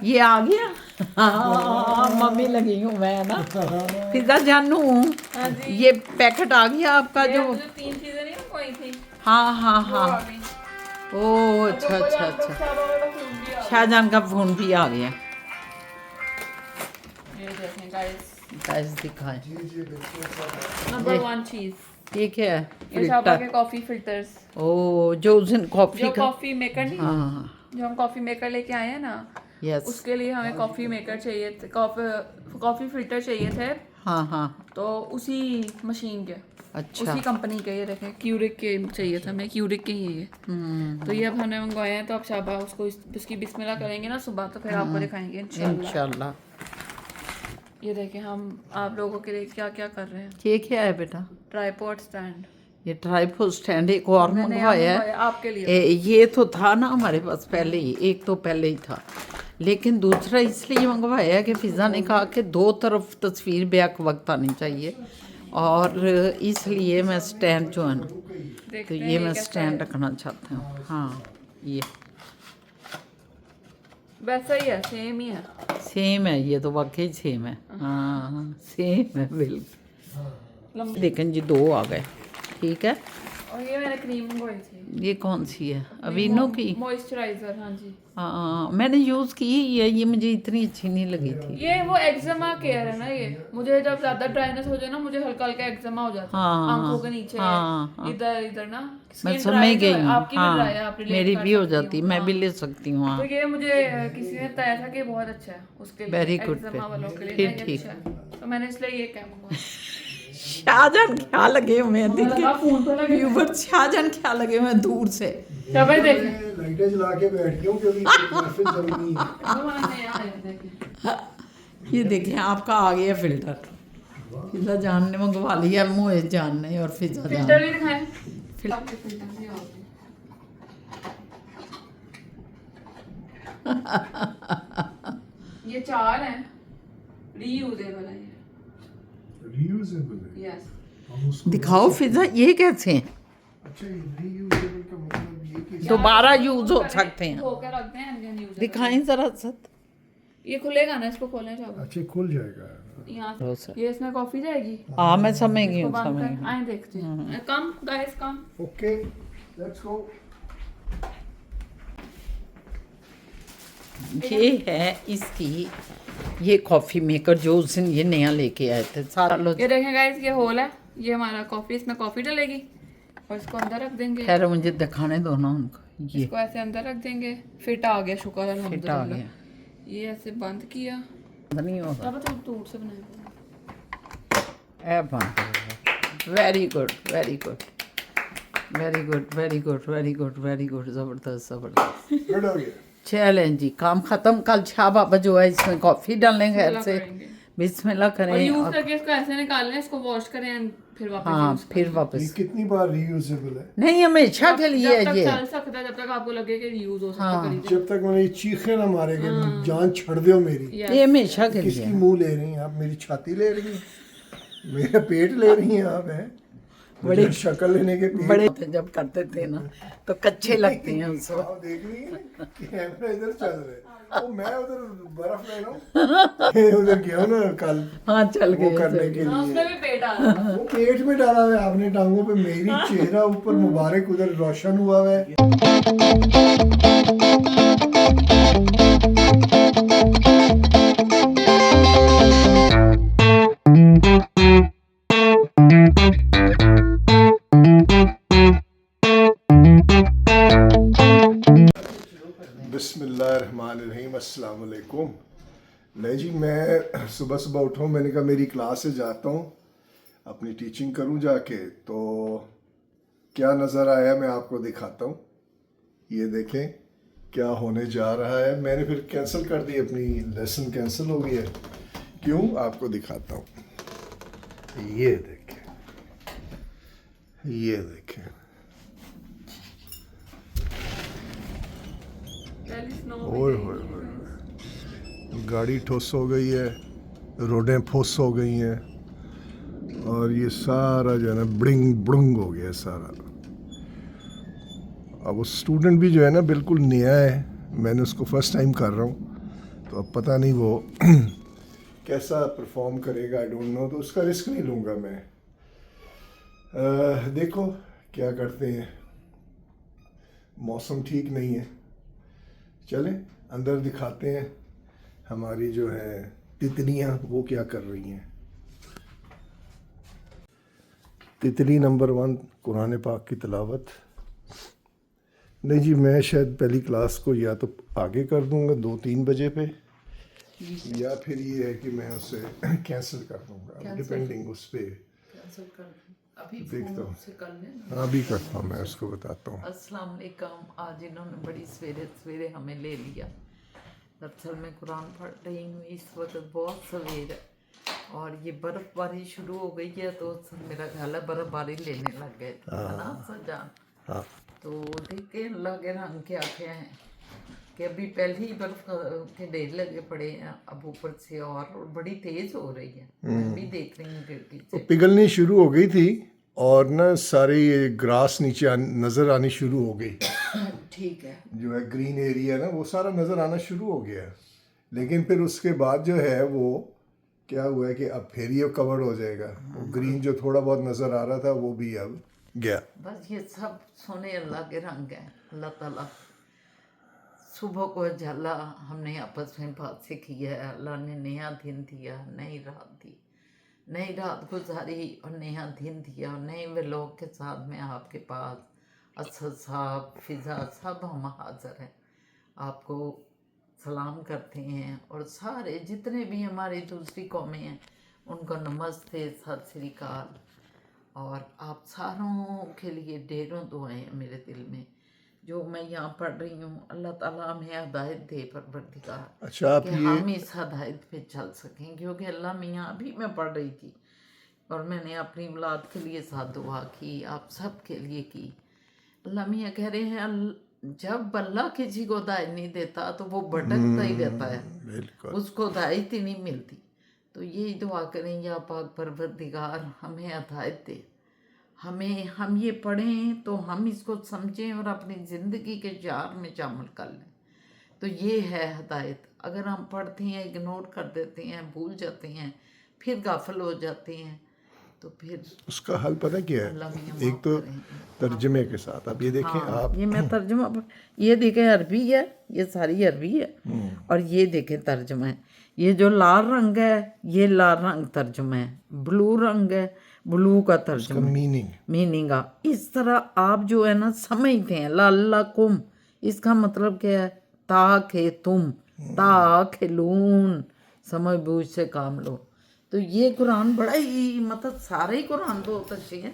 ये आ गया। हाँ, मम्मी लगी हूँ मैं ना। फिजा जानू हाँ जी। ये पैकेट आ गया आपका जो। मुझे 3 चीजें नहीं कोई थी हाँ हाँ वो आ हाँ। गई। ओ अच्छा अच्छा अच्छा। शाहजहान का फोन भी आ गया। ये देखें गाइस, गाइस दिखाएं। नंबर 1 चीज ये क्या है? ये शाबा के फिल्टर। कॉफी फिल्टर्स, ओ जो उस दिन कॉफी जो का। कॉफी मेकर नहीं, हाँ जो हम कॉफी मेकर लेके आए हैं ना, यस। उसके लिए हमें कॉफी मेकर चाहिए थे, कॉफी फिल्टर चाहिए थे। हाँ हाँ तो उसी मशीन के, अच्छा। उसी कंपनी के, ये देखें क्यूरिक के चाहिए था हमें, क्यूरिक के ही ये। तो ये अब हमने मंगवाए हैं, तो अब शाबा उसको उसकी बिस्मिल्लाह करेंगे ना सुबह, तो फिर आपको दिखाएंगे इंशाल्लाह। इंशाल्लाह। ये देखें हम आप लोगों के लिए क्या क्या कर रहे हैं। ये क्या है बेटा? ट्राइपॉड स्टैंड ये ट्राइपॉड स्टैंड एक और मैंने मंगवाया है। मंगवाया आपके लिए। ये तो था ना हमारे पास पहले ही, एक तो पहले ही था, लेकिन दूसरा इसलिए मंगवाया कि फिजा ने कहा कि 2 तरफ तस्वीर बैक वक्त आनी चाहिए, और इसलिए मैं स्टैंड जो है ना, तो ये मैं स्टैंड रखना चाहती हूँ। हाँ ये वैसा ही है, सेम ही है। सेम है, ये तो वाकई सेम है। हाँ सेम है बिल्कुल। देखें जी 2 आ गए, ठीक है। और ये मैंने क्रीम मंगवाई थी, ये कौन सी है? अवीनो की? मॉइस्चराइजर। हाँ जी, हाँ मैंने यूज़ की ये मुझे इतनी अच्छी नहीं लगी थी। ये वो एक्जिमा केयर है ना। ये मुझे जब ज्यादा ड्राइनेस हो जाए ना, मुझे हल्का हल्का एक्जिमा हो जाता है हाँ, आंखों के नीचे, हाँ। इधर इधर ना। मैं स्किन समझ ड्राई जो गई है, हूँ। आपकी भी ड्राई है, हाँ आप relate मेरी कर भी हो सकती जाती, हो। मैं भी हाँ। ले सकती हूँ। हाँ तो ये मुझे किसी ने बताया था कि बहुत अच्छा है उसके लिए, Very good, एक्जिमा वालों के लिए फिर ना ये ठीक। अच्छा है। तो मैंने इसलिए ये क्या मंगवाया। शाहजहान क्या लगे हुए हैं, लगा फोन पे लगे। व्यूवर शाहजहान क्या लगे हुए हैं दूर से। क्या भाई देखें, लाइटें जला के बैठ गया हूँ क्योंकि महफिल चलनी है। ये देखें आपका आ गया फिल्टर। फिजा जान ने मंगवा लिया, मुझे जान ने और फिजा फिल्टर जान। भी दिखाएं। फिल- आपके फिल्टर भी आ गए। ये 4 हैं, रीयूजेबल है ये। रीयूजेबल है। यस, हम उसको दिखाओ फिजा ये कैसे हैं? अच्छा, ये रीयूजेबल का मतलब ये कि दोबारा यूज हो सकते हैं। धोकर रखते हैं अनयूजेबल। दिखाएं जरा सत। ये खुलेगा ना, इसको खोलना चाहोगे अच्छे खुल जाएगा। यहाँ लो से। सर। ये इसमें कॉफी जाएगी। हाँ मैं समझ गई इसको हूँ, बंद समझ कर, गई हूँ। आए देखते हैं। कम guys come. Okay, let's go. ये है इसकी, ये कॉफ़ी मेकर जो उस दिन ये नया लेके आए थे सारा लो। ये देखें गाइस, ये होल है, ये हमारा कॉफी, इसमें कॉफी डलेगी और इसको अंदर रख देंगे। खैर मुझे दिखाने दो ना उनको। ये इसको ऐसे अंदर रख देंगे। फिट आ गया, शुक्र फिट आ अल्हम्दुलिल्लाह। गया, ये ऐसे बंद किया। नहीं होगा। अब तो दूर से बनाएगा। ए बंद। Very good very good very good very good very good very good, ज़बरदस्त ज़बरदस्त। गुड हो गया। चलें जी, काम ख़त्म। कल शाह बाबा जो है इसमें कॉफ़ी डालने खैर बिस्मिल्लाह से करेंगे। बिस्मिल्लाह और करें। यूज और करके इसको ऐसे निकाल लें, इसको वॉश करें and फिर वापस हाँ use फिर करें। ये वापस कितनी बार रीयूजेबल है? नहीं, हमेशा के लिए जब तक ये। चल सकता है, जब तक आपको लगे कि यूज हो सकता है, हाँ। करीब। जब तक मैंने चीखे ना मारे कि जान छड़ दो मेरी। Yes. ये हमेशा के किसकी लिए। मुंह ले रही हैं आप? मेरी छाती ले रही हैं, मेरा पेट ले रही हैं आप? हैं बड़ी शक्ल लेने के पेट। बड़े थे जब करते थे ना तो कच्चे लगते हैं उस वक्त। आप देख रही हैं कि कैमरा इधर चल रहा है, वो मैं उधर बर्फ ले रहा हूँ। उधर गया हूँ ना कल, हाँ चल वो गए करने चल के गए। हाँ, लिए। उसमें भी पेट आ रहा है। वो पेट में डाला हुआ है आपने टांगों पे, मेरी चेहरा ऊपर मुबारक उधर रोशन हुआ हुआ है। बिस्मिल्लाहिर्रहमानिर्रहीम, अस्सलाम वालेकुम। नहीं जी, मैं सुबह सुबह उठाऊँ, मैंने कहा मेरी क्लास से जाता हूँ, अपनी टीचिंग करूँ जाके। तो क्या नज़र आया मैं आपको दिखाता हूँ। ये देखें क्या होने जा रहा है। मैंने फिर कैंसिल कर दी, अपनी लेसन कैंसिल हो गई है। क्यों, आपको दिखाता हूँ। ये देखें, ये देखें, ओए होए होए, गाड़ी ठुस हो गई है, रोडें फुस हो गई हैं, और ये सारा जो है ना ब्रिंग ब्रुंग हो गया है सारा। अब वो स्टूडेंट भी जो है ना बिल्कुल नया है, मैंने उसको फर्स्ट टाइम कर रहा हूँ, तो तो अब पता नहीं वो कैसा परफॉर्म करेगा, आई डोंट नो, तो उसका रिस्क नहीं लूँगा मैं। देखो क्या करते हैं, मौसम ठीक नहीं है, चलें अंदर दिखाते हैं हमारी जो है तितलियाँ वो क्या कर रही हैं। तितली नंबर 1 कुरान पाक की तिलावत। नहीं जी, मैं शायद पहली क्लास को या तो आगे कर दूंगा 2-3 बजे पे, या फिर ये है कि मैं उसे कैंसिल कर दूंगा, डिपेंडिंग उस पर कैंसिल कर दूं? अभी देखता फोन हूँ। से कर लें। हाँ अभी करता हूँ, मैं उसको बताता हूँ। अस्सलाम वालेकुम। आज इन्होंने बड़ी सवेरे सवेरे हमें ले लिया। दरअसल मैं कुरान पढ़ रही हूँ, इस वक्त बहुत सवेर है और ये बर्फबारी शुरू हो गई है, तो मेरा ख्याल है बर्फबारी लेने लग गए थे, है ना सजान? हाँ तो देखे अल्लाह के रंग क्या क्या हैं कि अभी पहले ही बर्फ के ढेर लगे पड़े हैं, अब ऊपर से और बड़ी तेज हो रही है। मैं भी देख रही हूँ खिड़की तो से। पिघलनी शुरू हो गई थी और ना सारे ये ग्रास नीचे नज़र आनी शुरू हो गई, ठीक है। जो है ग्रीन एरिया ना वो सारा नज़र आना शुरू हो गया। लेकिन फिर उसके बाद जो है वो क्या हुआ है कि अब फिर ये कवर हो जाएगा, वो ग्रीन जो थोड़ा बहुत नज़र आ रहा था वो भी अब गया। बस ये सब सोने अल्लाह के रंग है। अल्लाह ताला सुबह को जाला हमने आपस में बात से किया है, अल्लाह ने नया दिन दिया, नई रात दी, नई रात गुजारी और नया दिन दिया और नए व्लॉग के साथ में आपके पास। असद साहब, फिज़ा सब हम हाज़िर हैं, आपको सलाम करते हैं और सारे जितने भी हमारी दूसरी कौमें हैं उनको नमस्ते, सत श्री अकाल। और आप सारों के लिए ढेरों दुआएं हैं मेरे दिल में जो मैं यहाँ पढ़ रही हूँ। अल्लाह ताला हमें हिदायत दे परवरदिगार, अच्छा, आप कि ये हम इस हिदायत पे चल सकें, क्योंकि अल्लाह मियाँ अभी मैं पढ़ रही थी और मैंने अपनी औलाद के लिए साथ दुआ की, आप सब के लिए की। अल्लाह मियाँ कह रहे हैं जब अल्लाह किसी को हिदायत नहीं देता तो वो भटकता ही रहता है, बिल्कुल उसको हिदायत ही नहीं मिलती। तो यही दुआ करें या पाक परवरदिगार हमें हिदायत दे, हम ये पढ़ें तो हम इसको समझें और अपनी ज़िंदगी के जार में शामिल कर लें। तो ये है हिदायत। अगर हम पढ़ते हैं, इग्नोर कर देते हैं, भूल जाते हैं, फिर गाफिल हो जाते हैं, तो फिर उसका हल पता क्या अल्लाह है, मियाँ एक माफ़ तो करें। तर्जमे के साथ आप ये देखें। हाँ, आप ये मैं तर्जुमा ये देखें अरबी है, ये सारी अरबी है और ये देखें तर्जुमा है। ये जो लाल रंग है ये लाल रंग तर्जुमा है, ब्लू रंग है ब्लू का तर्जुमा है, मीनिंग मीनिंग आ। इस तरह आप जो है ना समझते हैं लअल्लकुम, इसका मतलब क्या है? ताकि तुम, ताखिलून, समझ बूझ से काम लो। तो ये कुरान बड़ा ही मतलब सारे ही कुरान बहुत अच्छे हैं,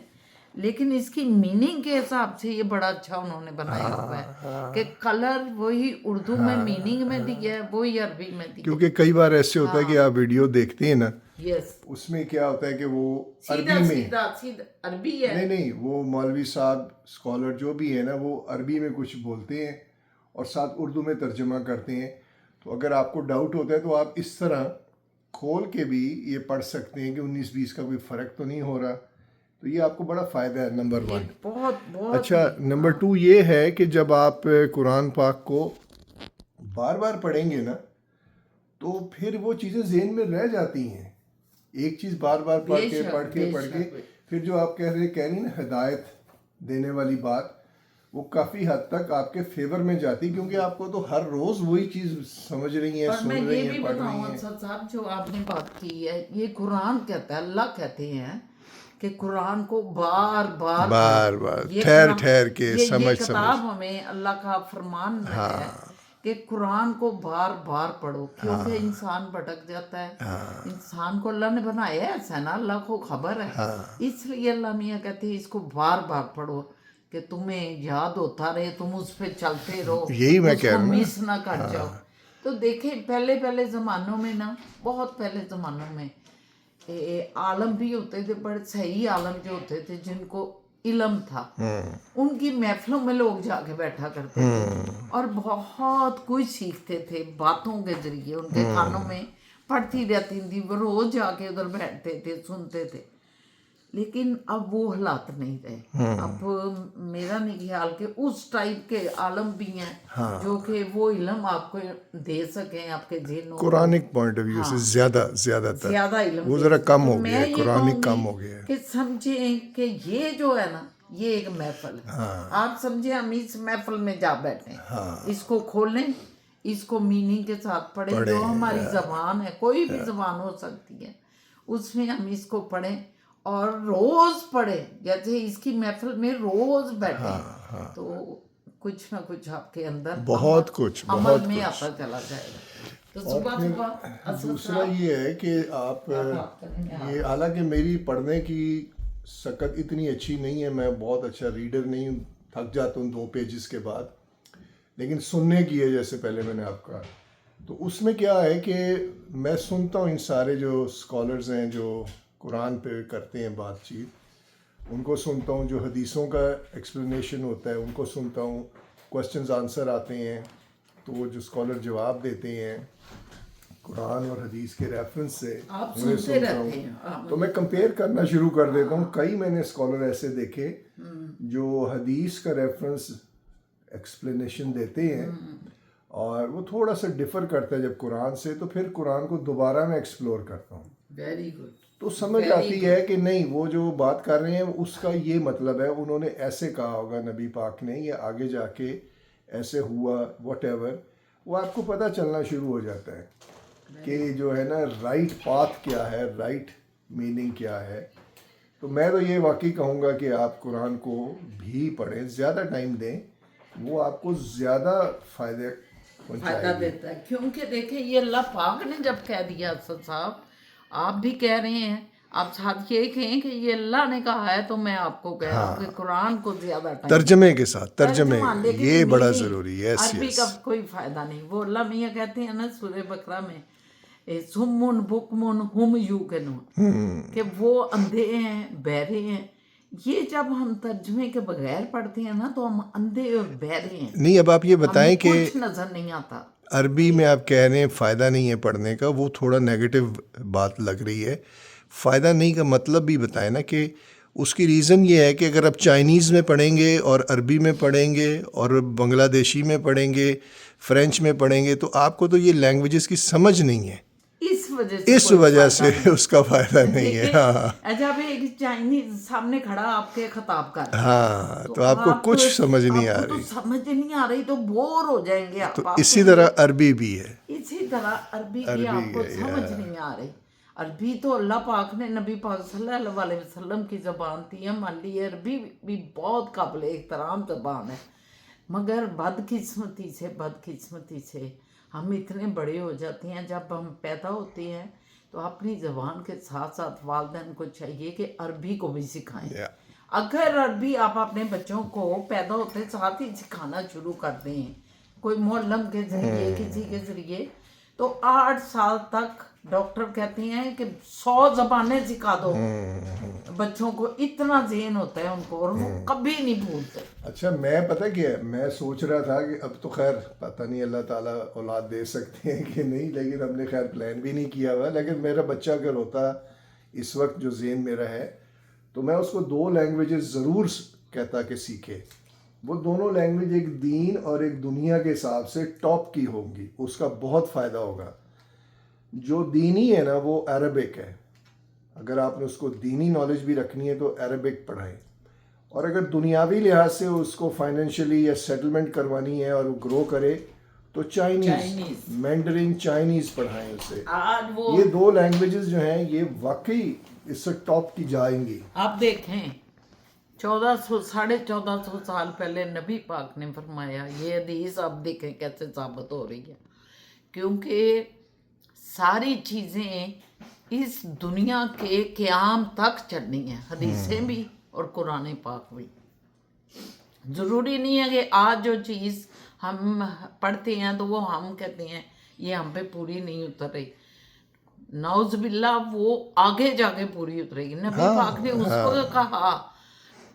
लेकिन इसकी मीनिंग के हिसाब से ये बड़ा अच्छा उन्होंने बनाया हुआ है कि कलर वही उर्दू में मीनिंग में दिया है, वही अरबी में दिया क्योंकि कई बार ऐसे होता है कि आप वीडियो देखते हैं ना, है। यस, उसमें क्या होता है कि वो सीधा अरबी में सीधा सीधा अरबी है। नहीं वो मौलवी साहब स्कॉलर जो भी है ना वो अरबी में कुछ बोलते हैं और साथ उर्दू में तर्जुमा करते हैं। तो अगर आपको डाउट होता है तो आप इस तरह खोल के भी ये पढ़ सकते हैं कि 19-20 का कोई फ़र्क तो नहीं हो रहा। तो ये आपको बड़ा फ़ायदा है, नंबर 1। बहुत बहुत अच्छा, नंबर 2 ये है कि जब आप कुरान पाक को बार बार पढ़ेंगे ना तो फिर वो चीज़ें ज़हन में रह जाती हैं। एक चीज़ बार बार पढ़ के बेशक। फिर जो आप कह रही ना हिदायत देने वाली बात, वो काफ़ी हद तक आपके फेवर में जाती, क्योंकि आपको तो हर रोज़ वही चीज़ समझ रही हैं, पर सुन मैं रही ये हैं, भी पढ़ रही बताऊँ हैं। असद साहब, जो आपने बात की है, ये कुरान कहता है, अल्लाह कहते हैं कि कुरान को बार बार बार पढ़ो। बार ये ठहर कुरान- ठहर के ये समझ किताब हमें अल्लाह का फरमान है कि कुरान को बार बार पढ़ो, क्योंकि इंसान भटक जाता है। इंसान को अल्लाह ने बनाया है ऐसा ना, अल्लाह को खबर है। इसलिए अल्लाह मियाँ कहते हैं इसको बार बार पढ़ो कि तुम्हें याद होता रहे, तुम उस पर चलते रहो, यही मैं कह उसको रहा हूँ ना। मिस ना कर जाओ। तो देखें पहले पहले ज़मानों में ना, बहुत पहले ज़मानों में आलम भी होते थे, बड़े सही आलम जो होते थे जिनको इल्म था, उनकी महफिलों में लोग जाके बैठा करते थे और बहुत कुछ सीखते थे बातों के जरिए, उनके कानों में पढ़ती रहती थी, वो रोज जाके उधर बैठते थे, सुनते थे। लेकिन अब वो हालात नहीं रहे। अब मेरा नहीं ख्याल कि उस टाइप के आलम भी हैं जो कि वो इल्म आपको दे सकें आपके जेहनों को। कुरानिक पॉइंट ऑफ व्यू से ज्यादातर ज्यादा इल्म वो दे जरा सकें। कम तो हो गया मैं है, ये कुरानिक कहूंगी कम हो गया है। कि समझें कि ये जो है ना ये एक महफल है। आप समझे हम इस महफल में जा बैठे हैं, इसको खोलें, इसको मीनिंग के साथ पढ़ें। जो हमारी जबान है, कोई भी जबान हो सकती है, उसमें हम इसको पढ़ें और रोज पढ़ें। जैसे इसकी महफिल में रोज बैठें तो कुछ ना कुछ आपके अंदर बहुत कुछ अमल में आता चला जाएगा। तो सुबह सुबह दूसरा ये है कि आप ये, हालांकि मेरी पढ़ने की सकत इतनी अच्छी नहीं है, मैं बहुत अच्छा रीडर नहीं हूँ, थक जाता हूँ 2 पेजेस के बाद, लेकिन सुनने की है, जैसे पहले मैंने आपका, तो उसमें क्या है कि मैं सुनता हूँ इन सारे जो स्कॉलर्स हैं जो कुरान पे करते हैं बातचीत, उनको सुनता हूँ, जो हदीसों का एक्सप्लेनेशन होता है उनको सुनता हूँ, क्वेश्चंस आंसर आते हैं तो वो जो स्कॉलर जवाब देते हैं कुरान और हदीस के रेफरेंस से, आप उन्हें सुनते सुनता रहते हूँ। हैं। तो मैं कंपेयर करना शुरू कर देता हूँ। कई मैंने स्कॉलर ऐसे देखे जो हदीस का रेफरेंस एक्सप्लेनेशन देते हैं और वो थोड़ा सा डिफर करता है जब कुरान से, तो फिर कुरान को दोबारा मैं एक्सप्लोर करता हूँ, वेरी गुड। तो समझ आती है कि नहीं, वो जो बात कर रहे हैं उसका ये मतलब है, उन्होंने ऐसे कहा होगा नबी पाक ने, या आगे जाके ऐसे हुआ, व्हाटएवर, वो आपको पता चलना शुरू हो जाता है कि जो है ना राइट पाथ क्या है, राइट मीनिंग क्या है। तो मैं तो ये वाकई कहूँगा कि आप कुरान को भी पढ़ें, ज़्यादा टाइम दें, वो आपको ज़्यादा फ़ायदा देता है। क्योंकि देखें ये अल्लाह पाक ने जब कह दिया, असद साहब आप भी कह रहे हैं, आप साथ ये कहें कि ये अल्लाह ने कहा है, तो मैं आपको कह रहा हूँ कि कुरान को ज्यादा टाइम, तर्जमे के साथ, तर्जमे लेकिन ये बड़ा मीनिंग, ज़रूरी है। अरबी का कोई फायदा नहीं। वो अल्लाह मियाँ कहते हैं ना सूरह बकरा में, सुम्मुन बुकमुन हुम यूकिनून, कि वो अंधे हैं, बहरे हैं। ये जब हम तर्जमे के बगैर पढ़ते हैं ना तो हम अंधे और बहरे हैं। नहीं, अब आप ये बताएं कि कुछ नजर नहीं आता। अरबी में आप कह रहे हैं फ़ायदा नहीं है पढ़ने का, वो थोड़ा नेगेटिव बात लग रही है। फ़ायदा नहीं का मतलब भी बताएं ना, कि उसकी रीज़न ये है कि अगर आप चाइनीज़ में पढ़ेंगे और अरबी में पढ़ेंगे और बांग्लादेशी में पढ़ेंगे, फ़्रेंच में पढ़ेंगे, तो आपको तो ये लैंग्वेजेस की समझ नहीं है, इस वजह से उसका फ़ायदा नहीं है। हाँ, जब एक चाइनीज सामने खड़ा आपके खिताब कर, हाँ, तो आपको कुछ समझ नहीं आ तो रही, समझ नहीं आ रही, तो बोर हो जाएंगे आप। तो इसी तरह अरबी भी है, इसी तरह अरबी की आपको समझ नहीं आ रही। अरबी तो अल्लाह पाक ने नबी पाक सल्लल्लाहु अलैहि वसल्लम की ज़बान थी। मान ली अरबी भी बहुत काबिल एहतराम ज़बान है, मगर बदकिस्मती से हम इतने बड़े हो जाते हैं, जब हम पैदा होते हैं तो अपनी ज़बान के साथ साथ वालिदैन को चाहिए कि अरबी को भी सिखाएं। अगर अरबी आप अपने बच्चों को पैदा होते साथ ही सिखाना शुरू कर दें, कोई मुअल्लिम के जरिए, किसी के जरिए, तो 8 साल तक डॉक्टर कहते हैं कि 100 ज़बानें सिखा दो बच्चों को, इतना ज़हन होता है उनको और वो कभी नहीं भूलते। अच्छा, मैं पता क्या, मैं सोच रहा था कि अब तो खैर पता नहीं अल्लाह ताला औलाद दे सकते हैं कि नहीं, लेकिन हमने खैर प्लान भी नहीं किया हुआ, लेकिन मेरा बच्चा अगर होता इस वक्त, जो ज़हन मेरा है, तो मैं उसको 2 लैंग्वेजेस ज़रूर कहता कि सीखे। वो दोनों लैंग्वेज एक दीन और एक दुनिया के हिसाब से टॉप की होंगी, उसका बहुत फ़ायदा होगा। जो दीनी है ना वो अरबिक है, अगर आपने उसको दीनी नॉलेज भी रखनी है तो अरबिक पढ़ाएं, और अगर दुनियावी लिहाज से उसको फाइनेंशियली या सेटलमेंट करवानी है और वो ग्रो करे तो चाइनीज़, मैंडरिन चाइनीज़ पढ़ाएं उसे। ये 2 लैंग्वेजेस जो हैं ये वाकई इससे टॉप की जाएंगी। आप देखें 1400-1450 साल पहले नबी पाक ने फरमाया, ये हदीस आप देखें कैसे साबित हो रही है, क्योंकि सारी चीज़ें इस दुनिया के क़याम तक चलनी है, हदीसें भी और कुरान पाक भी। ज़रूरी नहीं है कि आज जो चीज़ हम पढ़ते हैं तो वो हम कहते हैं ये हम पे पूरी नहीं उतर रही, नाउज़ बिल्ला वो आगे जाके पूरी उतरेगी। नबी पाक ने उस वक्त कहा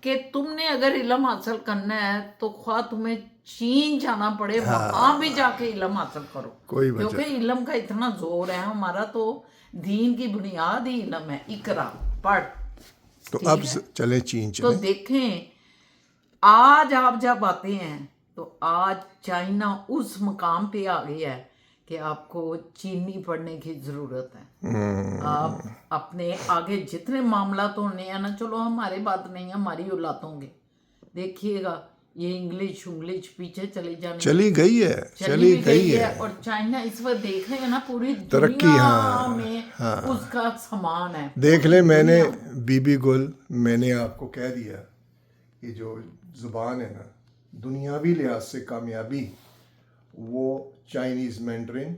कि तुमने अगर इल्म हासिल करना है तो ख्वाह तुम्हें चीन जाना पड़े, वहाँ भी जाके इल्म हासिल करो, क्योंकि इल्म का इतना जोर है। हमारा तो दीन की बुनियाद ही इल्म है, इकरा पढ़, तो अब चलें चीन तो चलें। देखें, आज आप जब आते हैं तो आज चाइना उस मुकाम पे आ गया है कि आपको चीनी पढ़ने की ज़रूरत है। आप अपने आगे जितने मामला तो होने हैं ना, चलो हमारे बात नहीं, हमारी औलादों के, देखिएगा ये इंग्लिश पीछे चली जानी, चली गई है, चली भी गई है। और चाइना इस वक्त देख रहे हैं ना, पूरी तरक्की, दुनिया हाँ, में उसका समान है। देख लें। मैंने बीबी गुल, मैंने आपको कह दिया कि जो ज़ुबान है ना दुनियावी लिहाज से कामयाबी, वो चाइनीज़ मैंड्रिन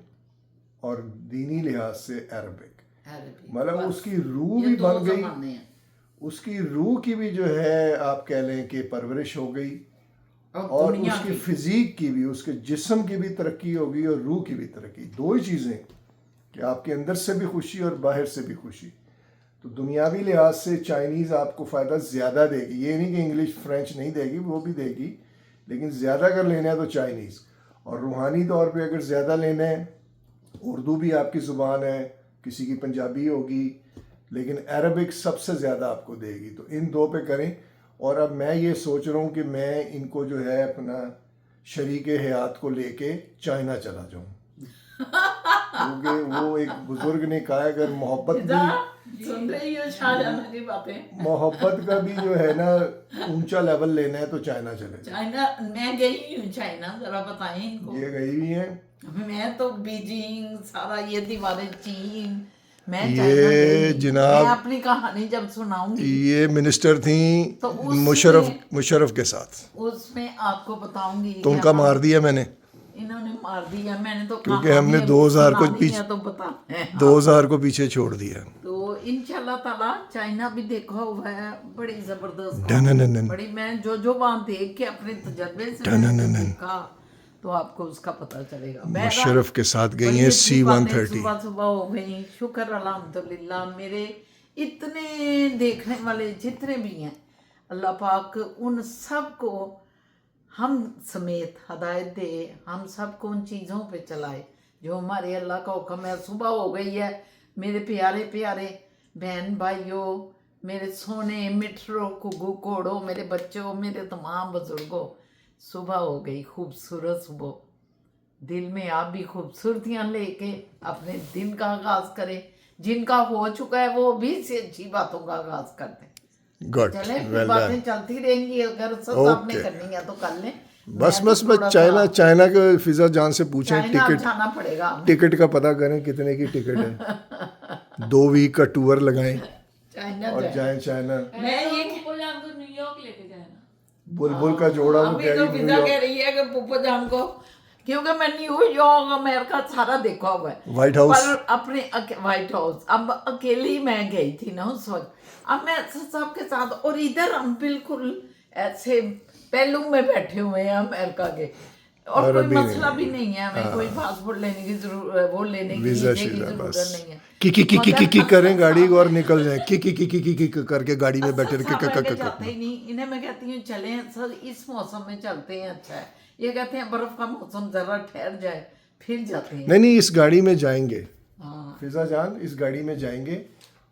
और दीनी लिहाज से अरबिक, मतलब उसकी रूह भी बन गई, उसकी रूह की भी जो है आप कह लें कि परवरिश हो गई, और उसकी फिजिक की भी, उसके जिस्म की भी तरक्की होगी और रूह की भी तरक्की। दो ही चीज़ें कि आपके अंदर से भी खुशी और बाहर से भी खुशी। तो दुनियावी लिहाज से चाइनीज़ आपको फ़ायदा ज़्यादा देगी, ये नहीं कि इंग्लिश फ्रेंच नहीं देगी, वो भी देगी, लेकिन ज़्यादा अगर लेना है तो चाइनीज़। और रूहानी तौर पे अगर ज़्यादा लेना है, उर्दू भी आपकी ज़ुबान है, किसी की पंजाबी होगी, लेकिन अरबिक सबसे ज़्यादा आपको देगी। तो इन दो पे करें। और अब मैं ये सोच रहा हूँ कि मैं इनको जो है अपना शरीक हयात को लेके चाइना चला जाऊँ, क्योंकि वो एक बुजुर्ग ने कहा है अगर मोहब्बत भी, सुन रही हो शाहजहां की बातें, मोहब्बत का भी जो है ना ऊंचा लेवल लेना है तो चाइना चले जाओ। चाइना मैं गई हूँ चाइना, जरा बताएं इनको। ये गई हुई हैं, मैं तो बीजिंग सारा ये दीवारें चीन, मैं ये चाइना गई। जनाब, मैं अपनी कहानी जब सुनाऊंगी ये मिनिस्टर थी तो मुशर्रफ के साथ, उसमें आपको बताऊंगी तो उनका मार दिया मैंने, इन्होंने मार दिया। मैंने तो क्योंकि हमने 2000 को पीछे, तो बता 2000 को पीछे छोड़ दिया। तो इंशाल्लाह ताला चाइना भी देखा हुआ है, बड़ी जबरदस्त, डनननन, बड़ी, मैं जो वहां देख के अपने तजर्बे से मैंने देखा तो आपको उसका पता चलेगा। मुशर्रफ के साथ गई हैं C-130। सुबह सुबह हो गई, शुक्र अल्हम्दुलिल्लाह। मेरे इतने देखने वाले जितने भी हैं, अल्लाह पाक उन सब को हम समेत हदायत दे, हम सब को उन चीज़ों पे चलाए जो हमारे अल्लाह का हुक्म है। सुबह हो गई है मेरे प्यारे प्यारे बहन भाइयों, मेरे सोने मिठरो कुगू कोड़ो, मेरे बच्चों, मेरे तमाम बुजुर्गों, सुबह हो गई, खूबसूरत सुबह। दिल में आप भी खूबसूरतियाँ लेके अपने दिन का आगाज़ करें। जिनका हो चुका है वो भी से अच्छी बातों का आगाज़ करते हैं। गुड, चलें, फिर वेल बातें डन। चलती रहेंगी, अगर सब आपने करनी है तो कर लें। बस चाइना के फिजा जान से पूछें, चाइना टिकट जाना पड़ेगा हमें। टिकट का पता करें कितने की टिकट है, 2 वीक का टूर लगाएं चाइना और जाएं चाइना। मैं ये को जान तो न्यूयॉर्क लेके जाए ना। बुलबुल का जोड़ा वो अभी कह तो रही फिजा कह रही है कि पुप्पो जान को, क्योंकि मैं न्यूयॉर्क अमेरिका सारा देखा हुआ है, व्हाइट हाउस, पर अपने व्हाइट हाउस अब अकेली मैं गई थी ना उस वक्त। अब मैं सबके साथ, और इधर हम बिल्कुल ऐसे पहलू में बैठे हुए हैं अमेरिका के, और कोई मसला भी नहीं है, हमें कोई पासपोर्ट लेने की जरूरत, वो लेने की वीजा की जरूरत नहीं है। की करें गाड़ी और निकल जाए, की करके गाड़ी में बैठे जाते ही नहीं। इन्हें मैं कहती हूँ चलें सर, इस मौसम में चलते हैं, अच्छा है। ये कहते हैं बर्फ का मौसम जरा ठहर जाए फिर जाते हैं। नहीं, इस गाड़ी में जाएंगे, हाँ, फिजा जान, इस गाड़ी में जाएंगे।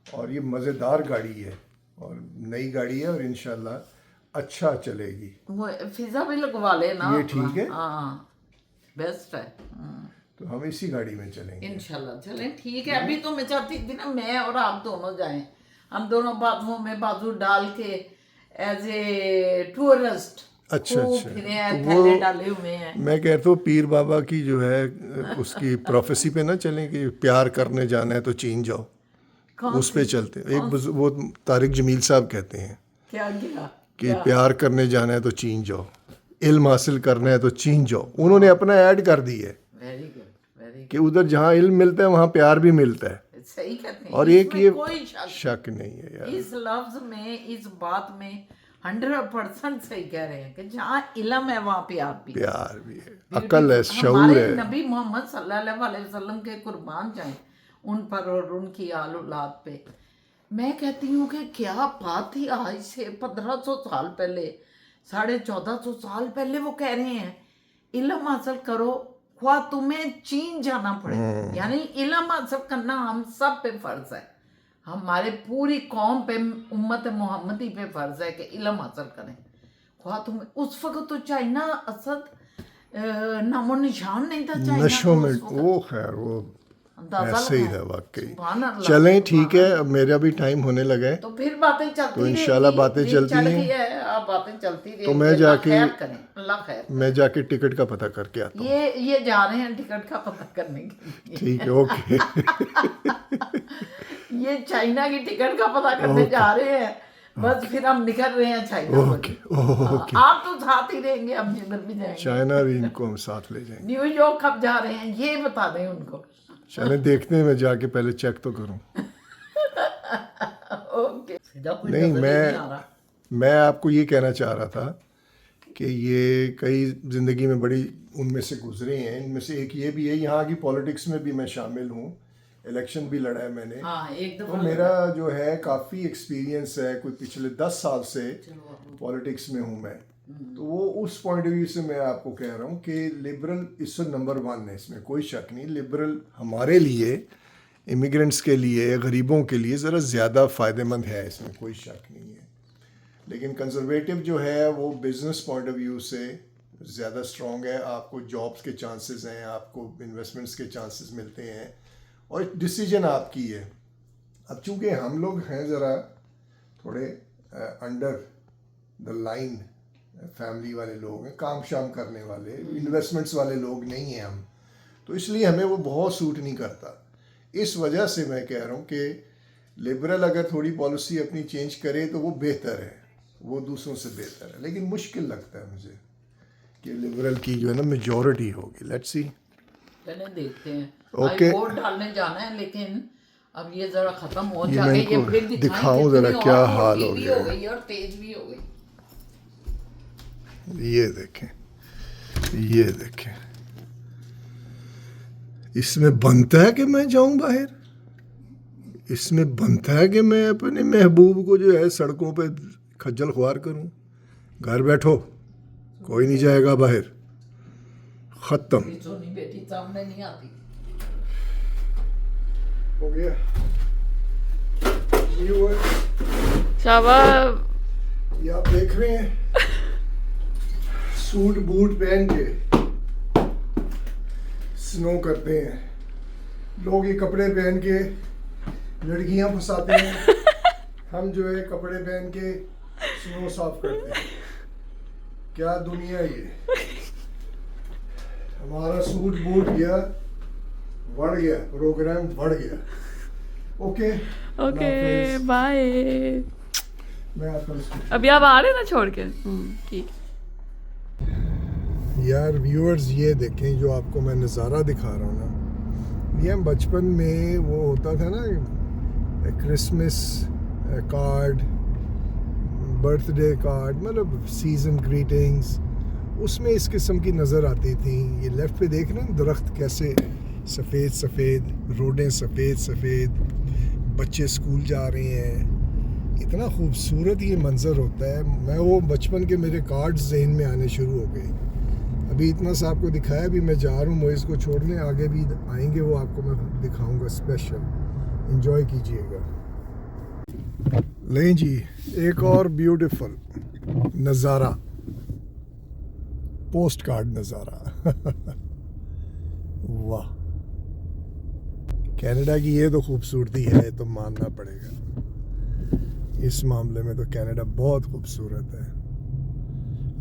और ये मज़ेदार गाड़ी है और नई गाड़ी है और इंशाल्लाह अच्छा चलेगी। वो फिजा भी लगवा लेना, ये ठीक है, हाँ बेस्ट है। तो हम इसी गाड़ी में चलेंगे इंशाल्लाह चलें, ठीक है। अभी तो मैं चाहती थी ना मैं और आप दोनों जाएं, हम दोनों बाजुओं में बाजू डाल के एज ए टूरिस्ट अच्छा, थैले डाले हुए हैं। मैं कहता हूँ पीर बाबा की जो है उसकी प्रोफेसी पे ना चलें कि प्यार करने जाना है तो चीन जाओ, उस पे चलते हैं। एक वो तारिक जमील साहब कहते हैं क्या किया कि प्यार करने जाना है तो चीन जाओ, इल्म हासिल करना है तो चीन जाओ। उन्होंने अपना ऐड कर दी है वेरी गुड, वेरी कि उधर जहाँ इल्म मिलता है वहाँ प्यार भी मिलता है। गुड, सही कहते हैं। और एक ये कोई शक नहीं है यार, इस लफ्ज में, इस बात में 100% सही कह रहे हैं कि जहाँ इल्म है वहाँ प्यार भी है, अकल है, शऊर हमारे है। नबी मोहम्मद सल्लल्लाहु अलैहि वसल्लम के कुर्बान जाएं उन पर और उनकी आल औलाद पे। मैं कहती हूँ कि क्या बात थी, आज से 1500 साल पहले, 1450 साल पहले वो कह रहे हैं इल्म हासिल करो, ख्वाह तुम्हें चीन जाना पड़े। यानी इल्म हासिल करना हम सब पे फर्ज है, हमारे पूरी कौम पे, उम्मत मोहम्मदी पे फर्ज है कि इल्म हासिल करें। ख्वाह तुम्हें उस वक्त तो चाइना असद नामो निशान नहीं था चाइना नशों का में उस वक्त। वो खैर वो अंदाजा ऐसे ही लगाएं। था वाकई। सुभान अल्लाह, चलें ठीक है, सुभान अब मेरा भी टाइम होने लगा है, तो फिर बातें चलती तो इंशाल्लाह रहेंगी। बातें दिन चलती चढ़ हैं। गई है, आप बातें चलती रहेंगी। तो मैं अल्लाह जाके खैर करें, अल्लाह खैर। मैं जाके टिकट का पता करके आता हूँ। ये जा रहे हैं टिकट का पता करने के लिए। ठीक है, ओके। ये चाइना की टिकट का पता करने जा रहे हैं। बस फिर हम निकल रहे हैं चाइना को। Okay okay. आप तो साथ ही रहेंगे, हम जिधर भी जाएंगे। चाइना भी इनको हम साथ ले जाएंगे। न्यूयॉर्क कब जा रहे हैं ये बता दें उनको। चलें देखते हैं, मैं जाके पहले चेक तो करूँ। ओके। कोई नहीं, नजर ही नहीं आ रहा। मैं आपको ये कहना चाह रहा था कि ये कई ज़िंदगी में बड़ी उनमें से गुजरे हैं। इनमें से एक ये भी है, यहाँ की पॉलिटिक्स में भी मैं शामिल हूँ, इलेक्शन भी लड़ा है मैंने। हाँ, एक तो दफा मेरा जो है काफ़ी एक्सपीरियंस है, कोई पिछले 10 साल से पॉलिटिक्स में हूँ मैं। तो वो उस पॉइंट ऑफ व्यू से मैं आपको कह रहा हूँ कि लिबरल इस नंबर 1 है, इसमें कोई शक नहीं। लिबरल हमारे लिए, इमिग्रेंट्स के लिए, गरीबों के लिए ज़रा ज़्यादा फ़ायदेमंद है, इसमें कोई शक नहीं है। लेकिन कंजर्वेटिव जो है वो बिज़नेस पॉइंट ऑफ व्यू से ज़्यादा स्ट्रॉन्ग है। आपको जॉब्स के चांसेस हैं, आपको इन्वेस्टमेंट्स के चांसेस मिलते हैं, और डिसीजन आपकी है। अब चूँकि हम लोग हैं ज़रा थोड़े अंडर द लाइन फैमिली वाले लोग हैं, काम शाम करने वाले, इन्वेस्टमेंट्स वाले लोग नहीं हैं हम, तो इसलिए हमें वो बहुत सूट नहीं करता। इस वजह से मैं कह रहा हूँ कि लिबरल अगर थोड़ी पॉलिसी अपनी चेंज करे तो वो बेहतर है, वो दूसरों से बेहतर है। लेकिन मुश्किल लगता है मुझे कि लिबरल की जो है ना मेजॉरिटी होगी। लेट्स सी, पहले देखते हैं। ओके। वोट डालने जाना है, लेकिन अब ये जरा खत्म हो ये जाए, मैं ये इनको फिर दिखाएं दिखाऊं कितनी जरा क्या और हाल मोटी हो भी गया हो है। गई और तेज भी हो गई। ये देखें, ये देखें, इसमें बनता है कि मैं जाऊं बाहर, इसमें बनता है कि मैं अपने महबूब को जो है सड़कों पे खज्जल खुआर करूं। घर बैठो, कोई नहीं जाएगा बाहर, खत्म सोनी बेटी सामने नहीं आती। हो गया। ये शाबाश। ये आप देख रहे हैं, सूट बूट पहन के स्नो करते हैं लोग। ये कपड़े पहन के लड़कियां फंसाते हैं, हम जो है कपड़े पहन के स्नो साफ करते हैं। क्या दुनिया ये, हमारा सूट बूट गया, बढ़ गया, प्रोग्राम बढ़ गया। Okay okay, bye. मैं आता हूँ। अभी आप आ रहे हैं ना छोड़ के? ठीक। यार व्यूअर्स, ये देखें जो आपको मैं नज़ारा दिखा रहा हूँ ना, ये हम बचपन में वो होता था ना, क्रिसमस कार्ड, बर्थडे कार्ड, मतलब सीज़न ग्रीटिंग्स, उसमें इस किस्म की नज़र आती थी। ये लेफ़्ट पे देख रहे हैं दरख्त कैसे सफ़ेद सफ़ेद, रोडें सफ़ेद सफ़ेद, बच्चे स्कूल जा रहे हैं, इतना खूबसूरत ये मंज़र होता है। मैं वो बचपन के मेरे कार्ड्स जहन में आने शुरू हो गए। अभी इतना सा आपको दिखाया, भी मैं जा रहा हूँ मोइज़ को छोड़ने, आगे भी आएंगे वो आपको मैं दिखाऊंगा स्पेशल, एंजॉय कीजिएगा। लें जी, एक और ब्यूटीफुल नज़ारा, पोस्ट कार्ड नज़ारा। वाह, कनाडा की ये तो खूबसूरती है, तो मानना पड़ेगा। इस मामले में तो कनाडा बहुत खूबसूरत है।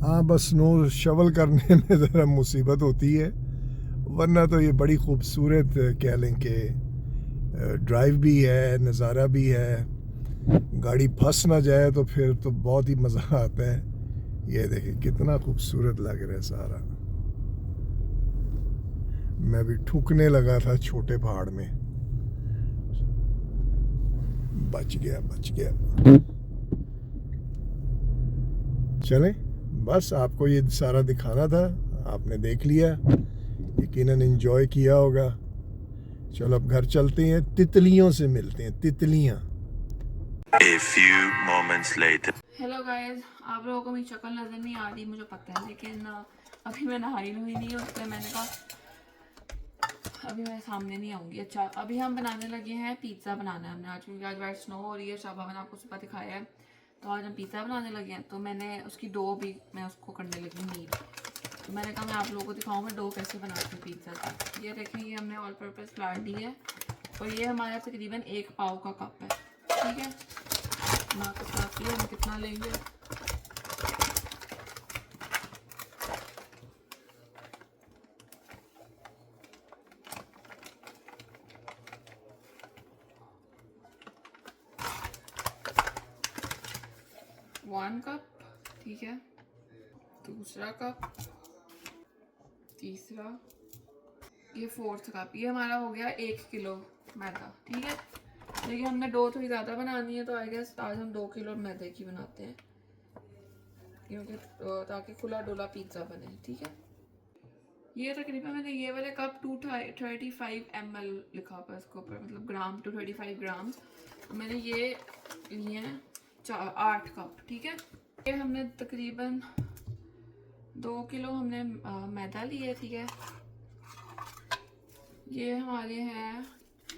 हाँ, बस स्नो शवल करने में ज़रा मुसीबत होती है, वरना तो ये बड़ी खूबसूरत कह लें कि ड्राइव भी है, नज़ारा भी है। गाड़ी फंस ना जाए तो फिर तो बहुत ही मज़ा आता है। ये देखिए कितना खूबसूरत लग रहा है सारा। मैं भी ठुकने लगा था छोटे पहाड़ में, बच गया बच गया। चलें, बस आपको ये सारा दिखाना था, आपने देख लिया, यकीनन एंजॉय किया होगा। चलो अब घर चलते हैं, तितलियों से मिलते हैं, तितलियां। A few moments later. Hello guys, आप लोगों को मेरी शक्ल नज़र नहीं आ रही मुझे पता है, लेकिन अभी मैं नहाई नहीं हूँ, इसलिए मैंने कहा अभी मैं सामने नहीं आऊँगी। अच्छा, अभी हम बनाने लगे हैं, पिज़्ज़ा बनाना है हमने आज, क्योंकि आज वाइट स्नो हो रही है। शाबा मैंने आपको सुबह दिखाया है, तो आज हम पिज़्ज़ा बनाने लगे हैं। तो मैंने उसकी डो भी मैं उसको करने लगी नीट। तो मैंने कहा मैं आप लोगों को दिखाऊँ मैं डो कैसे बनाती हूँ पिज़्ज़ा की। ये देखें, ये हमने ऑल पर्पज़ फ्लावर ली है और ये हमारा तकरीबन 1 पाव का कप है, ठीक है। मैं आपको बताती हूँ हम कितना लेंगे। वन कप, ठीक है, दूसरा कप, तीसरा, ये 4th कप। ये हमारा हो गया 1 किलो मैदा, ठीक है। लेकिन हमने डो थोड़ी ज़्यादा बनानी है, तो आई गेस आज हम 2 किलो मैदे की बनाते हैं, क्योंकि ताकि खुला डोला पिज़्ज़ा बने, ठीक है। ये तकरीबन मैंने ये वाले कप 235 ml लिखा हुआ है इसके ऊपर, मतलब ग्राम, 235 ग्राम। तो मैंने ये लिए हैं 8 कप, ठीक है। ये हमने तकरीबन 2 किलो हमने मैदा लिया, ठीक है। ये हमारे हैं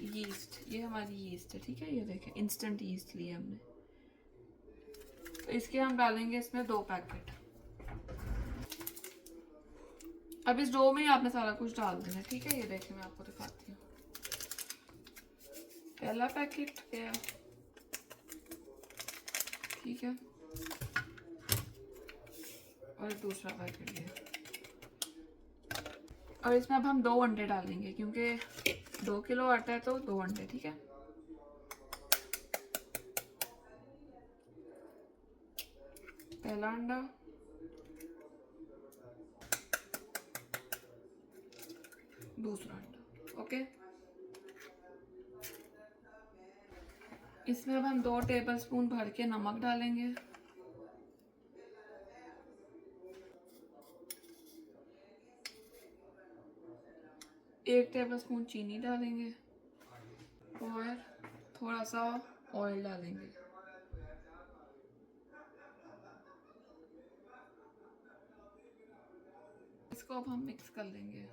यीस्ट, ये हमारी यीस्ट है, ठीक है। ये देखें, इंस्टेंट यीस्ट ली हमने। तो इसके हम डालेंगे इसमें 2 पैकेट। अब इस डो में ही आपने सारा कुछ डाल देना, ठीक है। ये देखें, मैं आपको दिखाती हूँ। पहला पैकेट गया, ठीक है, और दूसरा पैकेट गया। और इसमें अब हम 2 अंडे डालेंगे, क्योंकि 2 किलो आटा है तो 2 अंडे, ठीक है। पहला अंडा, दूसरा अंडा, ओके। इसमें अब हम 2 टेबलस्पून भर के नमक डालेंगे, एक टेबलस्पून चीनी डालेंगे और थोड़ा सा ऑयल डालेंगे। इसको अब हम मिक्स कर लेंगे,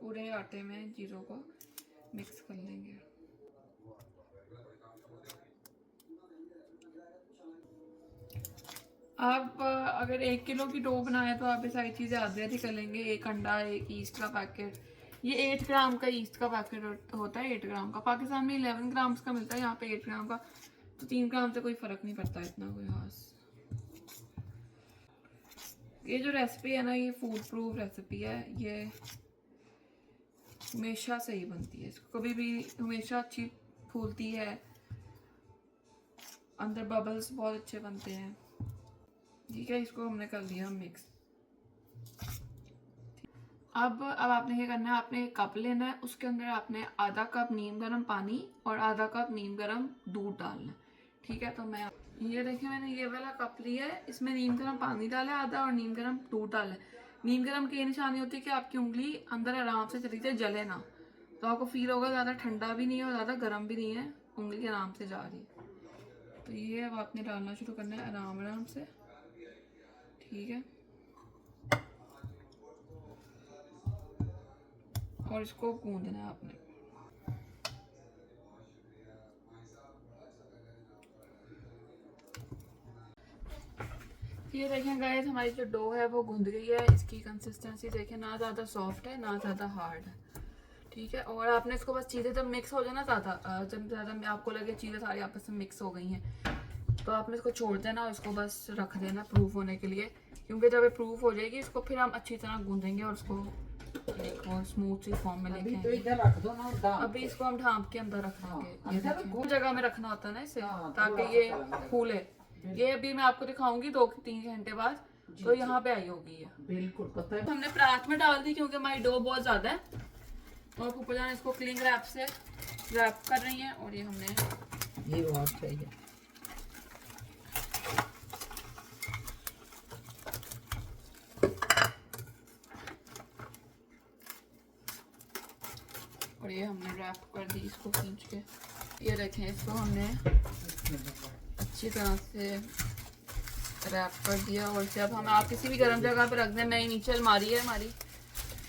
पूरे आटे में जीरो को मिक्स कर लेंगे। आप अगर 1 किलो की डो बनाए तो आप ये सारी चीज़ें आधी आधी कर लेंगे। 1 अंडा, 1 ईस्ट का पैकेट, ये 8 ग्राम का ईस्ट का पैकेट होता है, 8 ग्राम का। पाकिस्तान में 11 ग्राम्स का मिलता है, यहाँ पे 8 ग्राम का, तो 3 ग्राम से कोई फ़र्क नहीं पड़ता इतना कोई खास। ये जो रेसिपी है ना, ये फूड प्रूफ रेसिपी है, ये हमेशा सही बनती है, इसको कभी भी हमेशा अच्छी फूलती है, अंदर बबल्स बहुत अच्छे बनते हैं, ठीक है। इसको हमने कर लिया मिक्स। अब आपने क्या करना है, आपने एक कप लेना है, उसके अंदर आपने आधा कप नीम गर्म पानी और आधा कप नीम गर्म दूध डालना है, ठीक है। तो मैं ये देखिए, मैंने ये वाला कप लिया है, इसमें नीम गर्म पानी डाला है आधा और नीम गर्म दूध डाला है। नीम गर्म की ये निशानी होती है कि आपकी उंगली अंदर आराम से चली जाए, जले ना, तो आपको फील होगा ज़्यादा ठंडा भी नहीं है और ज़्यादा गर्म भी नहीं है, उंगली आराम से जा रही है। तो ये अब आपने डालना शुरू करना है आराम आराम से, ठीक है। और इसको गूंदना है आपने। ये देखें गाइस, हमारी जो डो है वो गूंद गई है। इसकी कंसिस्टेंसी देखें, ना ज़्यादा सॉफ्ट है ना ज़्यादा हार्ड है, ठीक है। और आपने इसको बस चीज़ें जब मिक्स हो जाए ना, जब ज़्यादा आपको लगे चीज़ें सारी आपस में मिक्स हो गई हैं, तो आपने इसको छोड़ देना और इसको बस रख देना प्रूफ होने के लिए, क्योंकि जब ये प्रूफ हो जाएगी इसको फिर हम अच्छी तरह गूंदेंगे और उसको एक और स्मूथ सी फॉर्म में लेके तो इधर रख दो ना, दाम अभी इसको हम ढांप के अंदर रख देंगे। ये अंदर देखिए, जगह में रखना होता है ना इसे, ताकि ये फूले। ये अभी मैं आपको दिखाऊंगी 2-3 घंटे बाद, तो यहाँ पे आई होगी ये, बिल्कुल पता है। हमने परात में डाल दी क्योंकि हमारी डो बहुत ज़्यादा है, और फूफा जान इसको क्लिंग रैप से रैप कर रही हैं, और ये हमने ये और चाहिए। और ये हमने रैप कर दी इसको खींच के। ये देखें, इसको हमने अच्छी तरह से रैप कर दिया। और इसे अब हम आप किसी भी गर्म जगह पे रख दें। मैं नीचे अलमारी है हमारी,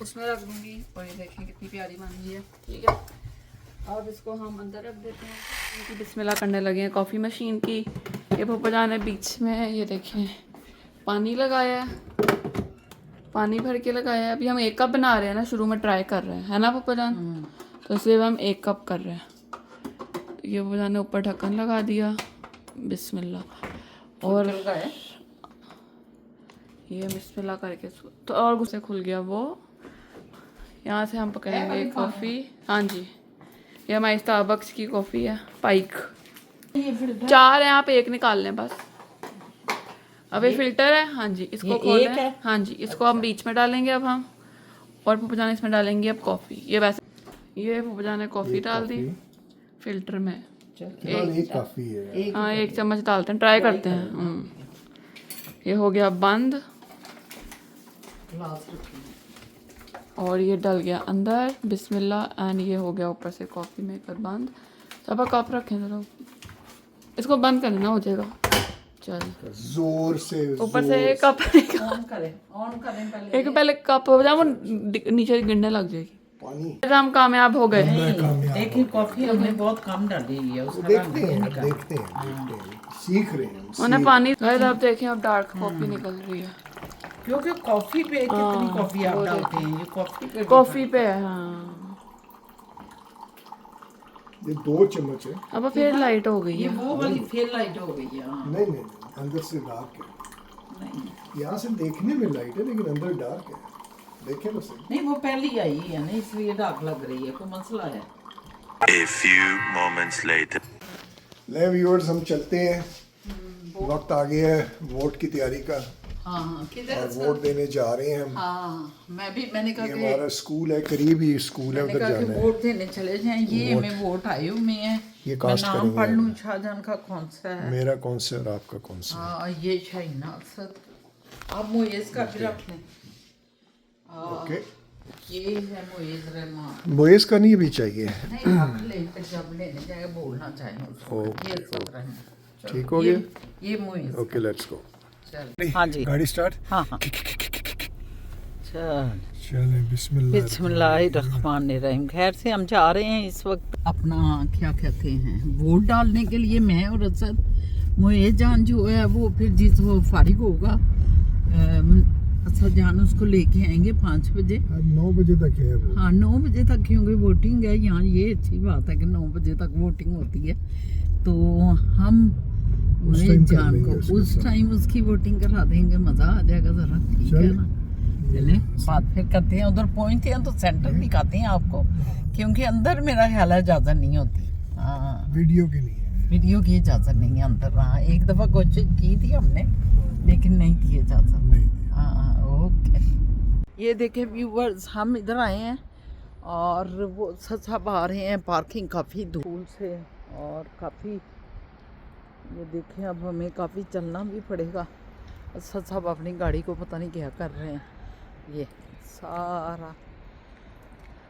उसमें रख दूंगी। और ये देखें कितनी प्यारी बन गई है। ठीक है, अब इसको हम अंदर रख देते हैं। इनकी बिस्मिल्लाह करने लगे हैं कॉफ़ी मशीन की। ये पप्पा जान है बीच में, ये देखें पानी लगाया है, पानी भर के लगाया है। अभी हम 1 कप बना रहे हैं ना, शुरू में ट्राई कर रहे हैं, है ना पप्पा जान? तो इसलिए हम 1 कप कर रहे हैं। तो ये पप्पा जान ने ऊपर ढक्कन लगा दिया, बिस्मिल्लाह। और ये बिस्मिल्लाह करके तो और गुस्से खुल गया वो। यहाँ से हम पकाएंगे कॉफ़ी। हाँ जी, ये हमारी स्टारबक्स की कॉफ़ी है, पाइक। 4 हैं, आप 1 निकाल लें बस। अब ये फिल्टर है। हाँ जी, इसको खोलें। हाँ जी, इसको हम बीच में डालेंगे अब हम। और पप्पा जान इसमें डालेंगे अब कॉफ़ी। ये वैसे ये पप्पा जान ने कॉफ़ी डाल दी फिल्टर में। एक काफ़ी है। हाँ, 1 चम्मच डालते हैं, ट्राई करते हैं। ये हो गया बंद और ये डल गया अंदर, बिस्मिल्लाह। एंड ये हो गया ऊपर से कॉफ़ी मेकर बंद। अब कप रखें जरा, इसको बंद करना हो जाएगा। चल जोर से ऊपर से कप ऑन करें पहले। एक पहले कप हो जाए, वो नीचे गिरने लग जाएगी। पानी हम कामयाब हो गए। देखिए कॉफी हमने बहुत कम डाली हुई है, उसका देखते हैं सीख रहे हैं। उन्हें पानी अब देखें, अब डार्क कॉफ़ी निकल रही है क्योंकि कॉफी पे कितनी कॉफी आप डालते हैं, ये कॉफ़ी पे है। हाँ, ये 2 चम्मच है। अब फिर लाइट हो गई ये है। वो वाली फेल लाइट हो गई है। हाँ। नहीं अंदर से डार्क है। नहीं यहाँ से देखने में लाइट है लेकिन अंदर डार्क है। देखें तो सही। नहीं, वो पहली आई है ना, इसलिए डार्क लग रही है, कोई मसला है। A few moments later. ले व्यूअर्स, हम चलते हैं, वक्त आ गया है वोट की तैयारी का। हाँ, किधर और वोट देने जा रहे हैं हम। हाँ, मैंने कहा ये कि हमारा स्कूल है, करीब ही स्कूल है, मैंने उधर कहा कि जाना है। वोट देने चले जाएं। ये हमें वोट आए हुए हैं। ये मैं कास्ट नाम करेंगे पढ़ हम। लूँ, शाहजहान का कौन सा है? मेरा कौन सा और आपका कौन सा? हाँ, ये शाहीना असद। आप मुइज़ का भी रख लें। ओके, ये है मुइज़ रहमान। मोइस का नहीं भी चाहिए। नहीं, आप ले फिर जब लेने जाए बोलना चाहें उसको। ओके, ये सब रहना। चलो, ठीक हो गया? ये मुइज़। Okay, let's go. चल। हाँ जी। गाड़ी स्टार्ट। हाँ हाँ। चल। चले बिस्मिल्लाह। बिस्मिल्लाहिर्रहमानिर्रहीम। खैर से हम जा रहे हैं इस वक्त अपना क्या कहते हैं वोट डालने के लिए। मैं और असद, मोए जान जो है वो फिर जिस वो फारिग होगा, असद जान उसको लेके आएंगे 5 बजे। 9 बजे तक है वो। हाँ, 9 बजे तक क्योंकि वोटिंग है यहाँ। ये अच्छी बात है कि 9 बजे तक वोटिंग होती है। तो हम मोए जान को उस टाइम उसकी वोटिंग करा देंगे, मज़ा आ जाएगा ज़रा। ठीक है ना? चले बात फिर करते हैं। उधर पहुंचते हैं तो सेंटर दिखाते हैं आपको, क्योंकि अंदर मेरा ख्याल है इजाज़त नहीं होती। हाँ, वीडियो के लिए। वीडियो की इजाज़त नहीं है अंदर। हाँ, एक दफ़ा कोशिश की थी हमने लेकिन नहीं थी इजाज़त। हाँ, ओके। ये देखें व्यूवर्स, हम इधर आए हैं और वो सब आ रहे हैं। पार्किंग काफ़ी दूर से और काफ़ी, ये देखें अब हमें काफ़ी चलना भी पड़ेगा। सब अपनी गाड़ी को पता नहीं क्या कर रहे हैं। ये सारा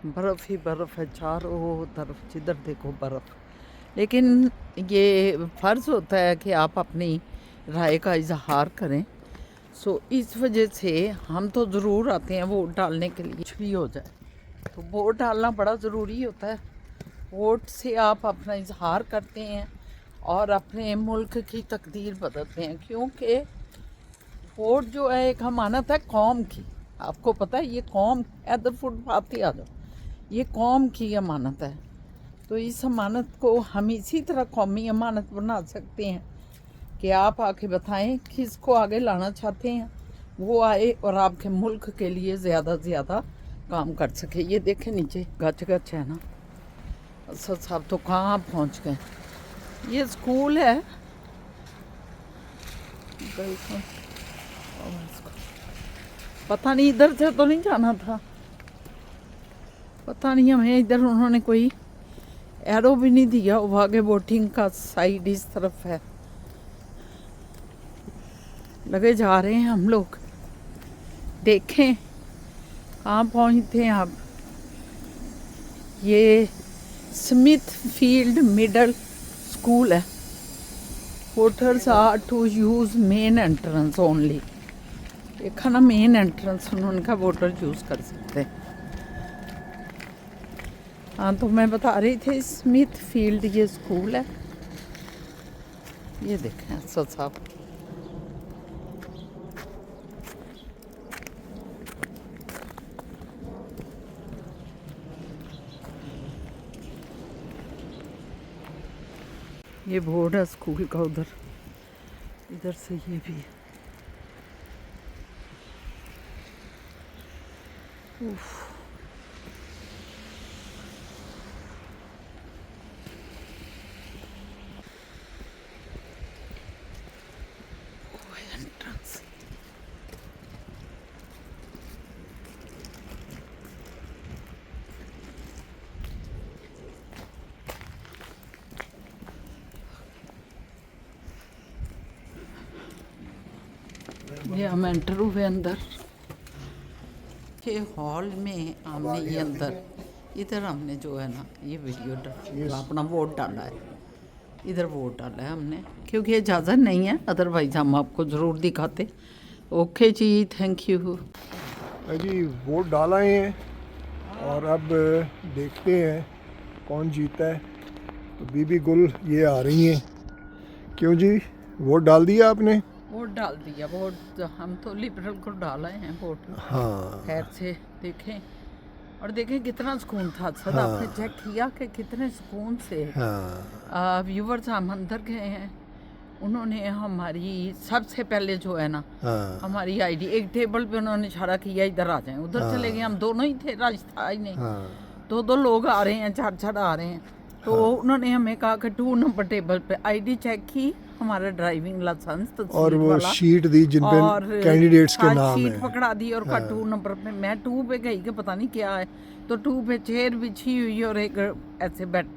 बर्फ़ ही बर्फ़ है चारों तरफ, जिधर देखो बर्फ़। लेकिन ये फ़र्ज़ होता है कि आप अपनी राय का इजहार करें। सो इस वजह से हम तो ज़रूर आते हैं वोट डालने के लिए। कुछ भी हो जाए तो वोट डालना बड़ा ज़रूरी होता है। वोट से आप अपना इजहार करते हैं और अपने मुल्क की तकदीर बदलते हैं, क्योंकि वोट जो है एक अमानत है कौम की। आपको पता है ये कौम, इधर फुटपाथ ही आ जाओ, ये कौम की अमानत है। तो इस अमानत को हम इसी तरह कौमी अमानत बना सकते हैं कि आप आके बताएं किसको आगे लाना चाहते हैं, वो आए और आपके मुल्क के लिए ज़्यादा से ज़्यादा काम कर सके। ये देखें नीचे गच गच है ना। असद साहब तो कहाँ पहुँच गए। ये स्कूल है। पता नहीं इधर से तो नहीं जाना था, पता नहीं हमें इधर उन्होंने कोई एरो भी नहीं दिया। वो आगे वोटिंग का साइड इस तरफ है। लगे जा रहे हैं हम लोग। देखें कहाँ पहुँचते हैं आप। ये स्मिथ फील्ड मिडल स्कूल है। Voters are to use main entrance only. देखा ना, मेन एंट्रेंस उन्होंने कहा वोटर यूज़ कर सकते हैं। हाँ, तो मैं बता रही थी स्मिथ फील्ड ये स्कूल है। ये देखें असद साहब, ये बोर्ड है स्कूल का, उधर इधर से ये भी है। उफ। एंट्रेंस ये हम एंटर हुए अंदर के हॉल में। हमने ये अंदर इधर हमने जो है ना ये वीडियो अपना वोट डाला है, इधर वोट डाला है हमने, क्योंकि इजाज़त नहीं है, अदरवाइज़ हम आपको ज़रूर दिखाते। ओके जी, थैंक यू जी। वोट डाला है और अब देखते हैं कौन जीता है। तो बीबी गुल ये आ रही हैं। क्यों जी, वोट डाल दिया आपने? वोट डाल दिया, वोट हम तो लिबरल को डाला है वोट। हाँ, खैर से देखें और देखें कितना सुकून था सर। आपने चेक किया कि कितने सुकून से हाँ, व्यूवर्स हम अंदर गए हैं, उन्होंने हमारी सबसे पहले जो है ना हाँ, हमारी आईडी एक टेबल पे उन्होंने इशारा किया इधर आ जाएं, उधर चले गए। हम दोनों ही थे, रास्ता था ही नहीं, हाँ, दो लोग आ रहे हैं, चार आ रहे हैं। तो उन्होंने हमें कहा कि 2 नंबर टेबल पे आईडी चेक की, हमारा ड्राइविंग लाइसेंस और वो शीट दी जिन पे कैंडिडेट्स के नाम शीट है। पकड़ा दी और कहा 2 नंबर पे। मैं 2 पे गई कि पता नहीं क्या है, तो 2 पे चेयर बिछी हुई और एक ऐसे बेड,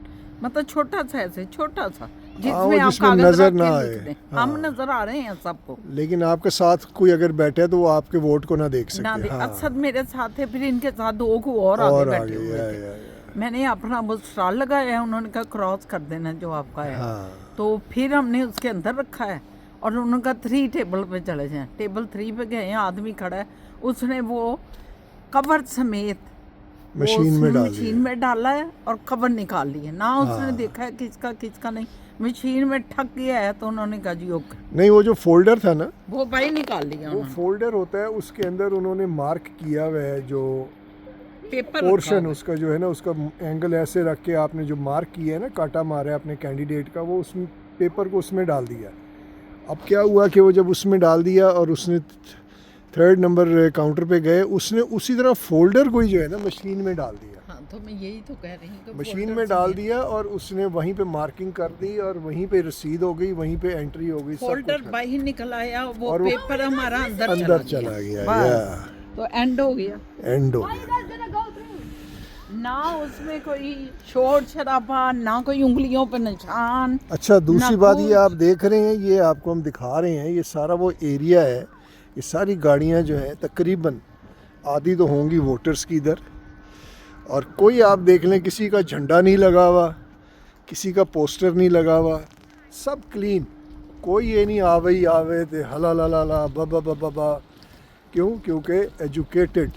मतलब छोटा सा ऐसे छोटा सा जिसमें आप जिसमें कागज नजर रख के ना लिख दें। हम नजर आ रहे हैं सबको, लेकिन आपके साथ कोई अगर बैठे तो वो आपके वोट को ना देख ना सके। असद मेरे साथ है, फिर इनके साथ 2 को और आगे बैठे हुए थे। मैंने अपना वो स्टॉल लगाया है, उन्होंने कहा क्रॉस कर देना जो आपका है। हाँ। तो फिर हमने उसके अंदर रखा है और उन्होंने कहा 3 टेबल पे चले जाएं। टेबल 3 पे गए हैं, आदमी खड़ा है, उसने वो कवर समेत मशीन में डाला है और कवर निकाल ली है ना। उसने देखा है किसका नहीं, मशीन में ठक गया है, तो उन्होंने कहा जी ओके। नहीं, वो जो फोल्डर था ना, वो भाई निकाल लिया वो फोल्डर होता है, उसके अंदर उन्होंने मार्क किया हुआ है जो पेपर पोर्शन उसका जो है ना, उसका एंगल ऐसे रख के आपने जो मार्क किया है ना, काटा मारा है अपने कैंडिडेट का, वो उस पेपर को उसमें डाल दिया। अब क्या हुआ कि वो जब उसमें डाल दिया और उसने 3rd नंबर काउंटर पे गए, उसने उसी तरह फोल्डर को ही जो है ना मशीन में डाल दिया। हाँ, तो मैं यही तो कह रही हूँ कि मशीन में डाल दिया और उसने वहीं पे मार्किंग कर दी और वहीं पे रसीद हो गई, वहीं पे एंट्री हो गई, फोल्डर बाहर निकल आया, वो पेपर हमारा अंदर चला गया। तो एंड हो गया। ना उसमें कोई शोर शराबा, ना कोई उंगलियों पर निशान। अच्छा, दूसरी बात ये आप देख रहे हैं, ये आपको हम दिखा रहे हैं, ये सारा वो एरिया है, ये सारी गाड़ियां जो हैं तकरीबन आधी तो होंगी वोटर्स की इधर, और कोई आप देख लें किसी का झंडा नहीं लगा हुआ, किसी का पोस्टर नहीं लगा हुआ, सब क्लीन। कोई ये नहीं आवे थे हला ला ला ला बा। क्यों? क्योंकि एजुकेटेड।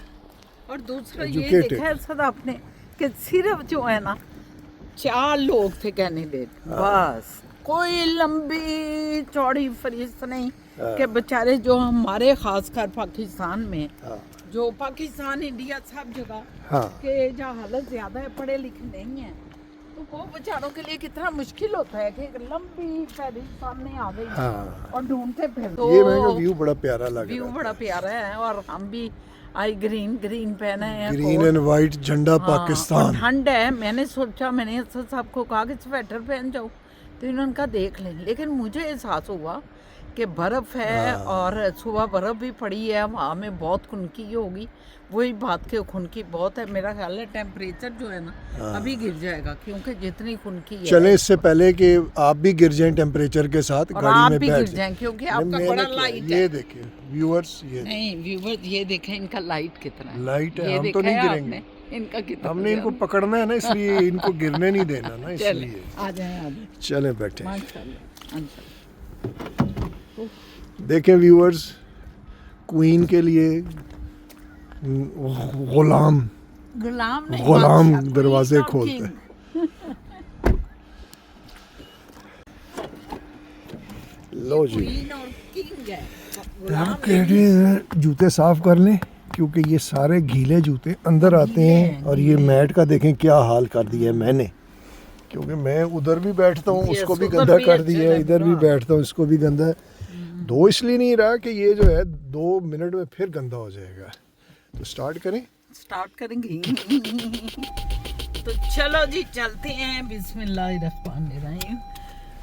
और दूसरा ये देखा है सर आपने कि सिर्फ जो है ना 4 लोग थे कैंडिडेट, बस कोई लंबी चौड़ी फरिस्त नहीं कि बेचारे जो हमारे खासकर पाकिस्तान में, जो पाकिस्तान इंडिया सब जगह के जहाँ हालत ज्यादा है, पढ़े लिखे नहीं है, तो वो बेचारों के लिए कितना मुश्किल होता है कि एक लंबी फहरिस्त सामने आ गई और ढूंढते फिर। तो ये मेरे को व्यू बड़ा प्यारा लग रहा है, व्यू बड़ा प्यारा है। और हम भी आई ग्रीन पहने हैं, ग्रीन एंड वाइट झंडा पाकिस्तान। ठंड है, मैंने सोचा, मैंने असद साहब को कहा कि स्वेटर पहन जाओ, तो इन्होंने कहा देख लें, लेकिन मुझे एहसास हुआ कि बर्फ़ है और सुबह बर्फ़ भी पड़ी है, वहाँ में बहुत खुनकी होगी। वही बात के खुनकी बहुत है, मेरा ख्याल है टेम्परेचर जो है ना अभी गिर जाएगा, क्योंकि जितनी खुनकी है। चले इससे पहले कि आप भी गिर जाएं टेम्परेचर के साथ, और गाड़ी आप में भी बैठ गिर जाएं, क्योंकि आपका बड़ा लाइट है। ये देखिए व्यूअर्स, ये नहीं व्यूअर्स, ये देखें इनका लाइट कितना है। लाइट है, ये हम तो नहीं देखा है गिरेंगे, आपने? इनका कितना, हमने इनको पकड़ना है ना, इसलिए इनको गिरने नहीं देना ना, इसलिए। आ जाए चले बैठे। माशाल्लाह। देखें व्यूअर्स, क्वीन के लिए गुलाम गुलाम नहीं, गुलाम बादशाह, दरवाजे queen और खोलते king। लो जी, Queen और king है। आप कह रहे हैं जूते साफ कर लें क्योंकि ये सारे गीले जूते अंदर आते हैं। और ये मैट का देखें क्या हाल कर दिया है मैंने, क्योंकि मैं उधर भी बैठता हूँ Yes, उसको भी उधर गंदा भी कर अच्छा दिया है, है इधर भी पूरा। बैठता हूँ इसको भी गंदा है। धो इसलिए नहीं रहा कि ये जो है 2 मिनट में फिर गंदा हो जाएगा। तो स्टार्ट करें। स्टार्ट करेंगे। तो चलो जी चलते हैं, बिस्मिल्लाहिर्रहमानिर्रहीम।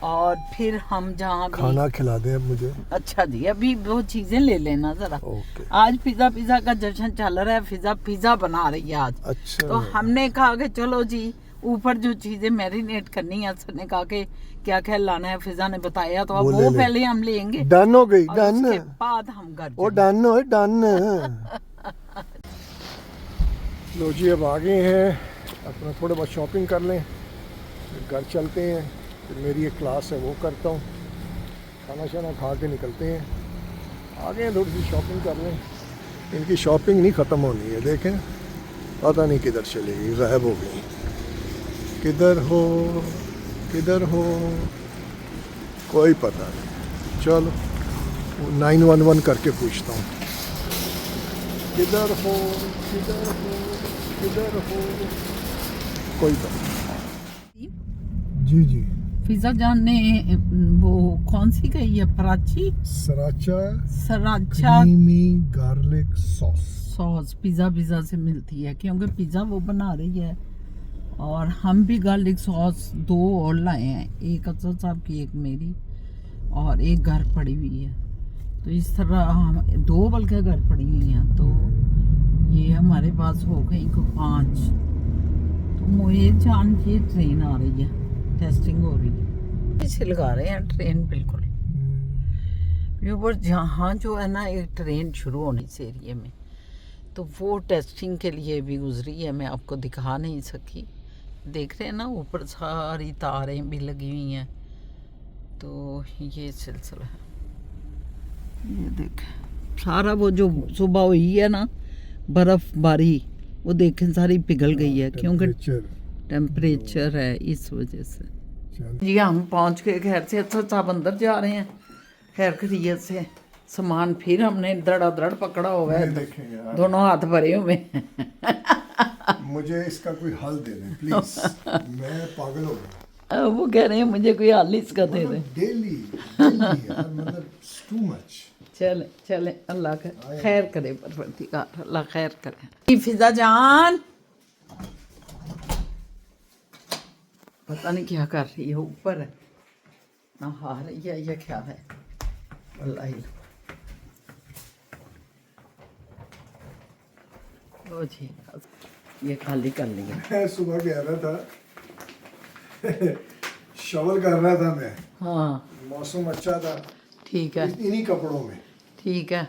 और फिर हम जहाँ भी खाना खिला दें अब मुझे। अच्छा जी, अभी वो चीजें ले लेना जरा। ओके। आज पिज्जा का जश्न चल रहा है, पिज्जा बना रही है आज। अच्छा। तो हमने कहा कि चलो जी ऊपर जो चीजें मैरिनेट करनी है, सर ने कहा कि क्या क्या लाना है, फिजा ने बताया, तो अब वो वो ले ले। पहले हम लेंगे डन हो गई, और डन। उसके बाद हम घर ओ जाएंगे। डन हो, डन। लो जी, अब आ गए हैं, अपना थोड़ा बहुत शॉपिंग कर लें, फिर घर चलते हैं। फिर मेरी एक क्लास है वो करता हूँ, खाना शाना खा के निकलते हैं। आ गए हैं, थोड़ी सी शॉपिंग कर लें। इनकी शॉपिंग नहीं ख़त्म होनी है, देखें पता नहीं किधर चली गई, गायब हो गई। किधर हो, किधर हो, कोई पता नहीं। चलो 911 करके पूछता हूँ, किधर हो, किधर हो, किधर हो, कोई पता नहीं। जी जी, फिजा जान ने वो कौन सी गई है, पराची sriracha sriracha creamy garlic sauce. Sauce pizza से मिलती है, क्योंकि पिज़्ज़ा वो बना रही है। और हम भी गार्लिक सॉस 2 और लाए हैं, एक अफसर साहब की, एक मेरी, और एक घर पड़ी हुई है। तो इस तरह हम 2 बल्कि घर पड़ी हुई हैं, तो ये हमारे पास हो गई को 5। तो मुझे जान ये ट्रेन आ रही है, टेस्टिंग हो रही है, इसे लगा रहे हैं ट्रेन बिल्कुल। ऊपर जहाँ जो है ना एक ट्रेन शुरू होनी इस एरिए में, तो वो टेस्टिंग के लिए भी गुजरी है, मैं आपको दिखा नहीं सकी। देख रहे हैं ना ऊपर सारी तारें भी लगी हुई हैं, तो ये सिलसिला है। ये देख सारा वो जो सुबह हुई है ना बर्फबारी, वो देखें सारी पिघल गई है, क्योंकि टेम्परेचर है इस वजह से। जी हम पहुंच गए घर से। अच्छा साहब अंदर जा रहे हैं खैर खैरियत से। सामान फिर हमने धड़ाधड़ पकड़ा हुआ है, देखें यार, दोनों हाथ भरे हुए हैं। मुझे इसका कोई हल दे दें प्लीज, मैं पागल हो गया। वो कह रहे हैं मुझे कोई हल इसका दे दे। डेली डेली यार, मतलब टू मच। चले चले, अल्लाह का खैर करे, परवरदिगार अल्लाह खैर करे। फिजा जान पता नहीं क्या कर रही है, ऊपर है नहा रही है या क्या है, वल्लाही। ओ जी ये खाली कर लिया। मैं सुबह कह रहा था शवल कर रहा था मैं, हाँ मौसम अच्छा था, ठीक है इन्हीं कपड़ों में, ठीक है।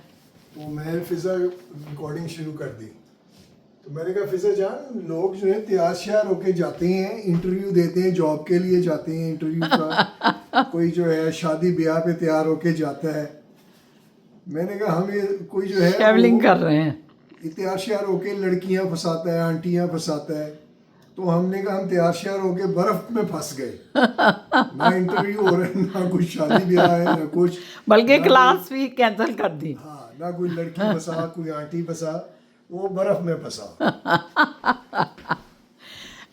तो मैं फिजा रिकॉर्डिंग शुरू कर दी। तो मैंने कहा फिजा जान, लोग जो है तैयार श्यार होके जाते हैं, इंटरव्यू देते हैं, जॉब के लिए जाते हैं इंटरव्यू का, कोई जो है शादी ब्याह पे तैयार होके जाता है। मैंने कहा हम ये कोई जो है ट्रैवलिंग कर रहे हैं, तैयार श्यार होके लड़कियां फंसाता है, आंटियां फंसाता है। तो हमने कहा हम तैयार श्यार होके बर्फ में फंस गए। ना इंटरव्यू हो रहा है, ना कुछ शादी ब्याह है, ना कुछ, बल्कि ना क्लास भी कैंसिल कर दी। हाँ, ना कोई लड़की फंसा, कोई आंटी फंसा, वो बर्फ में फंसा।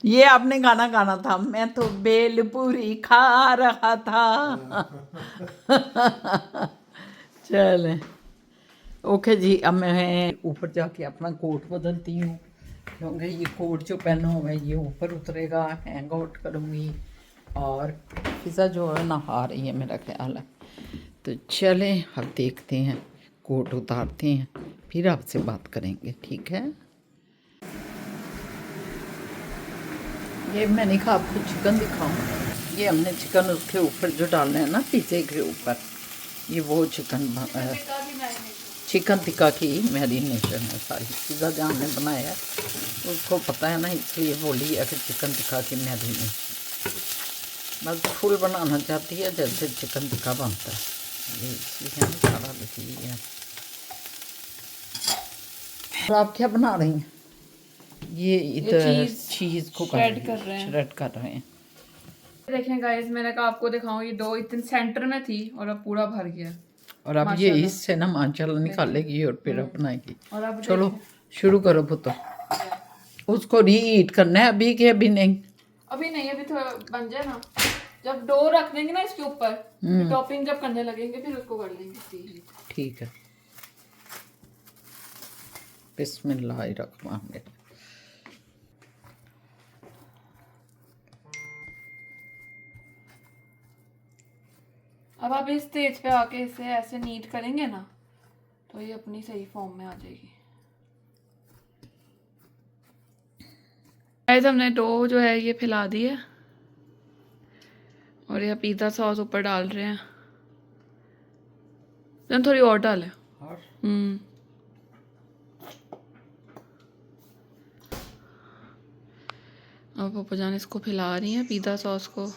ये आपने गाना गाना था, मैं तो बेलपूरी खा रहा था। चले ओके जी, अब मैं ऊपर जाके अपना कोट बदलती हूँ, क्योंकि ये कोट जो पहना हुआ है ये ऊपर उतरेगा, हैंग आउट करूँगी। और फिजा जो है नहा रही है मेरा ख्याल है। तो चलें अब देखते हैं, कोट उतारते हैं, फिर आपसे बात करेंगे, ठीक है। ये मैंने कहा आपको चिकन दिखाऊँ। ये हमने चिकन उसके ऊपर जो डालना है ना पिज़्ज़े के ऊपर, ये वो चिकन टिक्का की मैरिनेशन है सारी। पिज़्ज़ा जान ने बनाया है, उसको पता है ना, इसलिए बोली है कि चिकन टिक्का की मैरिनेशन। बस फुल बनाना चाहती है जैसे चिकन टिक्का बनता है, ये इसलिए सारा लिखी है। और आप क्या बना रही हैं? ये इधर cheese चीज को shred कर रहे हैं। shred कर रहे हैं। देखें गाइस, मैंने कहा आपको दिखाऊं, ये डो इतने सेंटर में थी और अब पूरा भर गया। और अब ये इससे ना माशाल्लाह निकालेगी और फिर बनाएगी। और अब चलो शुरू करो पुत्र। उसको रीहीट करना है अभी के अभी नहीं? अभी नहीं, अभी थोड़ा बन जाए ना, जब डो रख देंगे ना इसके ऊपर, टॉपिंग जब करने लगेंगे फिर उसको कर लेंगे। ठीक है। बिस्मिल्लाहिर्रहमानिर्रहीम। अब आप इस स्टेज पे आके इसे ऐसे नीट करेंगे ना तो ये अपनी सही फॉर्म में आ जाएगी। गाइस हमने डो जो है ये फैला दी है और ये पिज़्ज़ा सॉस ऊपर डाल रहे हैं। जन थोड़ी और डालें। अब पापा जान इसको फैला रही हैं पिज़्ज़ा सॉस को।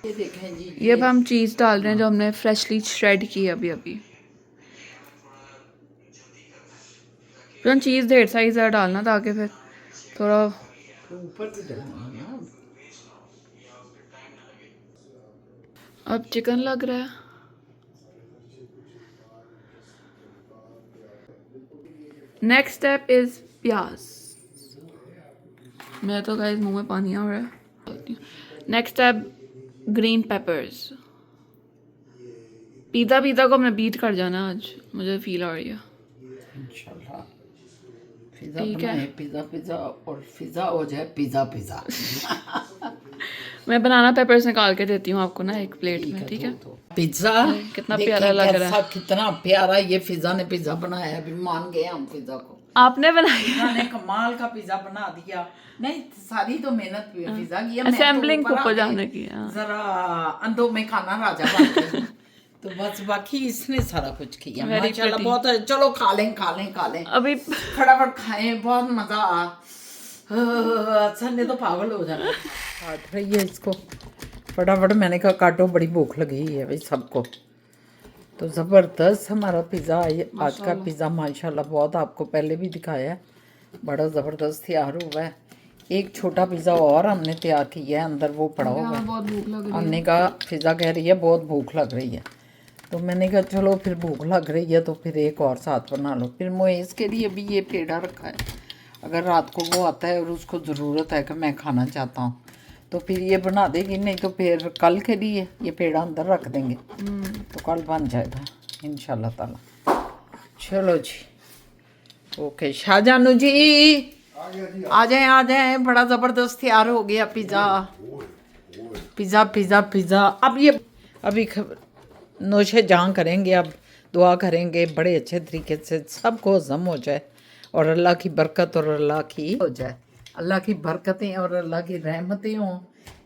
ये देखें जी, ये अब हम चीज़ डाल रहे हैं जो हमने फ्रेशली श्रेड की है अभी अभी। फिर चीज़ ढेर सारी ज़्यादा डालना ताकि फिर थोड़ा ऊपर भी डालना है ना। अब चिकन लग रहा है। नेक्स्ट स्टेप इज प्याज। मैं तो गाइस मुंह में पानी आ रहा है। Next step green papers. Pizza को हमने बीट कर जाना आज, मुझे फील आ रही है। इंशाल्लाह पिज़्ज़ा ठीक है। बनाए, पिज़्ज़ा और पिज़्ज़ा हो जाए पिज़्ज़ा। मैं बनाना पेपर्स निकाल के देती हूँ आपको ना एक प्लेट में, ठीक है। पिज़्ज़ा कितना देखें प्यारा लग रहा है। कितना प्यारा ये पिज़्ज़ा ने पिज़्ज़ा बनाया है। अभी मान गए हम पिज़्ज़ा को। आपने बनाया? पिज़्ज़ा ने कमाल का पिज़्ज़ा बना दिया। नहीं सारी तो मेहनत पिज़्ज़ा की है। मैं तो असेंबलिंग ऊपर ऊपर आके जाने की। हाँ। जरा अंधों में खाना राजा बन गई। तो बस बाकी इसने सारा कुछ किया। Very माशाल्लाह pretty। बहुत है। चलो खा लें। अभी फटाफट खाएं, बहुत मजा आ। अच्छा ने तो पागल हो जाना। काट रही है इसको फटाफट। मैंने कहा काटो, बड़ी भूख लगी है भाई सबको। तो ज़बरदस्त हमारा पिज़्ज़ा आज का पिज़्ज़ा माशाल्लाह बहुत आपको पहले भी दिखाया है, बड़ा ज़बरदस्त तैयार हुआ है। एक छोटा पिज़्ज़ा और हमने तैयार किया है, अंदर वो पड़ा हुआ है। बहुत भूख लग रही हमने कहा फिज़ा कह रही है बहुत भूख लग रही है, तो मैंने कहा चलो फिर भूख लग रही है तो फिर एक और साथ बना लो। फिर मोइज़ के लिए भी ये पेड़ा रखा है, अगर रात को वो आता है और उसको ज़रूरत है कि मैं खाना चाहता हूँ तो फिर ये बना देगी, नहीं तो फिर कल के लिए ये पेड़ा अंदर रख देंगे तो कल बन जाएगा इंशाल्लाह ताला। चलो जी ओके शाहजानू जी आ जाए। बड़ा ज़बरदस्त तैयार हो गया पिज़्ज़ा। अब ये अभी नोशे जहाँ करेंगे, अब दुआ करेंगे बड़े अच्छे तरीके से सबको हज़म हो जाए और अल्लाह की बरकत और अल्लाह की हो जाए, अल्लाह की बरकतें और अल्लाह की रहमतें हों।